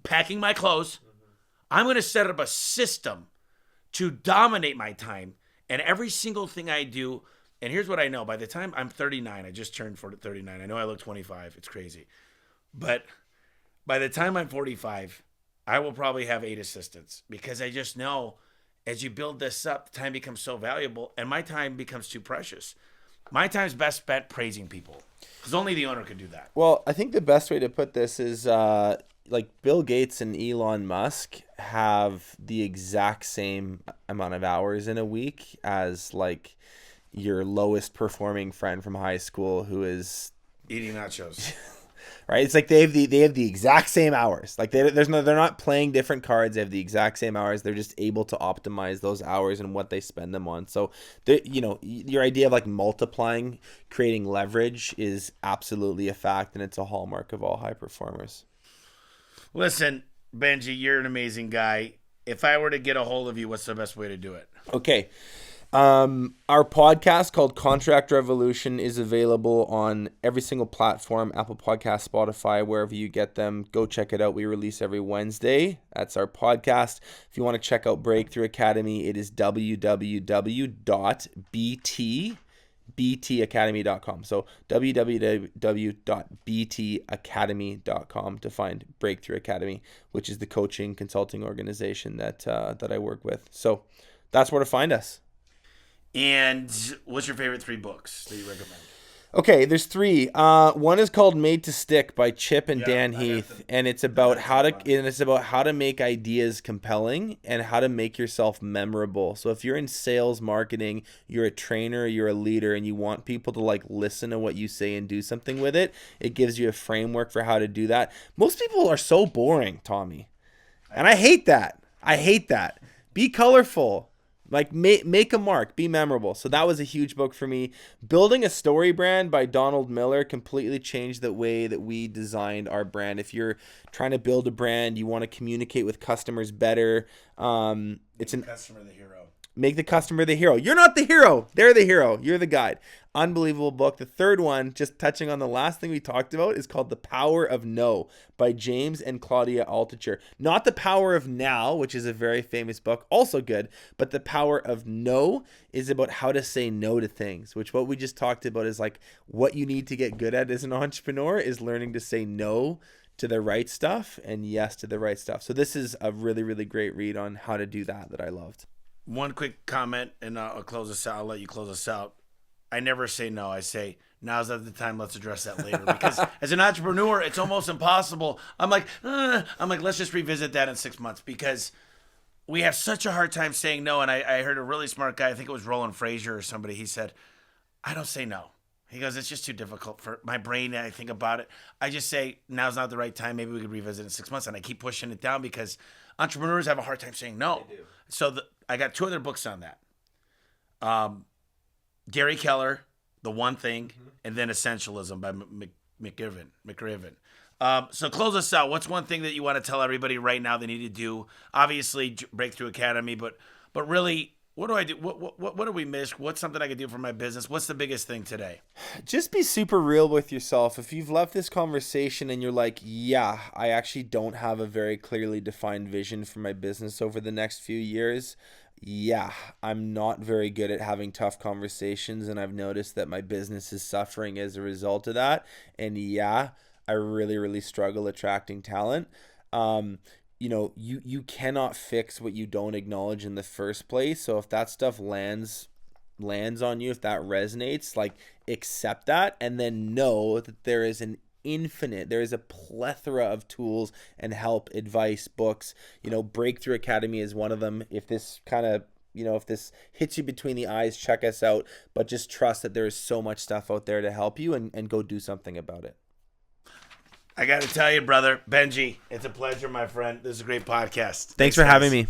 packing my clothes. Mm-hmm. I'm going to set up a system to dominate my time, and every single thing I do. And here's what I know. By the time I'm 39, I just turned 39. I know I look 25. It's crazy. But by the time I'm 45, I will probably have 8 assistants, because I just know as you build this up, the time becomes so valuable, and my time becomes too precious. My time's best spent praising people, because only the owner could do that. Well, I think the best way to put this is like Bill Gates and Elon Musk have the exact same amount of hours in a week as like your lowest performing friend from high school who is eating nachos. Right? It's like they have the exact same hours. Like they're not playing different cards. They have the exact same hours. They're just able to optimize those hours and what they spend them on. So your idea of like multiplying, creating leverage is absolutely a fact, and it's a hallmark of all high performers. Listen, Benji, you're an amazing guy. If I were to get a hold of you, what's the best way to do it? Okay. Our podcast called Contractor Evolution is available on every single platform, Apple Podcasts, Spotify, wherever you get them. Go check it out. We release every Wednesday. That's our podcast. If you want to check out Breakthrough Academy, it is www.btacademy.com. So www.btacademy.com to find Breakthrough Academy, which is the coaching consulting organization that I work with. So that's where to find us. And what's your favorite 3 books that you recommend? Okay, there's three. One is called Made to Stick by Chip and Yeah, Dan I got Heath, the- and it's about how to make ideas compelling and how to make yourself memorable. So if you're in sales, marketing, you're a trainer, you're a leader, and you want people to like listen to what you say and do something with it, it gives you a framework for how to do that. Most people are so boring, Tommy, and I hate that. I hate that. Be colorful. Like make a mark, be memorable. So that was a huge book for me. Building a Story Brand by Donald Miller completely changed the way that we designed our brand. If you're trying to build a brand, you want to communicate with customers better. It's an Customer the hero. Make the customer the hero. You're not the hero. They're the hero. You're the guide. Unbelievable book. The third one, just touching on the last thing we talked about, is called The Power of No by James and Claudia Altucher. Not The Power of Now, which is a very famous book, also good, but The Power of No is about how to say no to things, which what we just talked about is like what you need to get good at as an entrepreneur is learning to say no to the right stuff and yes to the right stuff. So this is a really, really great read on how to do that I loved. One quick comment, and I'll close this out. I'll let you close this out. I never say no. I say, now's not the time. Let's address that later. Because as an entrepreneur, it's almost impossible. I'm like, let's just revisit that in 6 months. Because we have such a hard time saying no. And I heard a really smart guy, I think it was Roland Frazier or somebody, he said, I don't say no. He goes, it's just too difficult for my brain. I think about it. I just say, now's not the right time. Maybe we could revisit in 6 months. And I keep pushing it down because entrepreneurs have a hard time saying no. They do. So I got 2 other books on that. Gary Keller, The One Thing, and then Essentialism by McRiven. So close us out. What's one thing that you want to tell everybody right now they need to do? Obviously, Breakthrough Academy, but really, what do I do? What do we miss? What's something I could do for my business? What's the biggest thing today? Just be super real with yourself. If you've left this conversation and you're like, yeah, I actually don't have a very clearly defined vision for my business over the next few years. Yeah, I'm not very good at having tough conversations, and I've noticed that my business is suffering as a result of that. And yeah, I really, really struggle attracting talent. You cannot fix what you don't acknowledge in the first place. So if that stuff lands on you, if that resonates, like accept that and then know that there is a plethora of tools and help, advice, books. Breakthrough Academy is one of them. If this if this hits you between the eyes, check us out, but just trust that there is so much stuff out there to help you and go do something about it. I got to tell you, brother, Benji, it's a pleasure, my friend. This is a great podcast. Thanks for having me.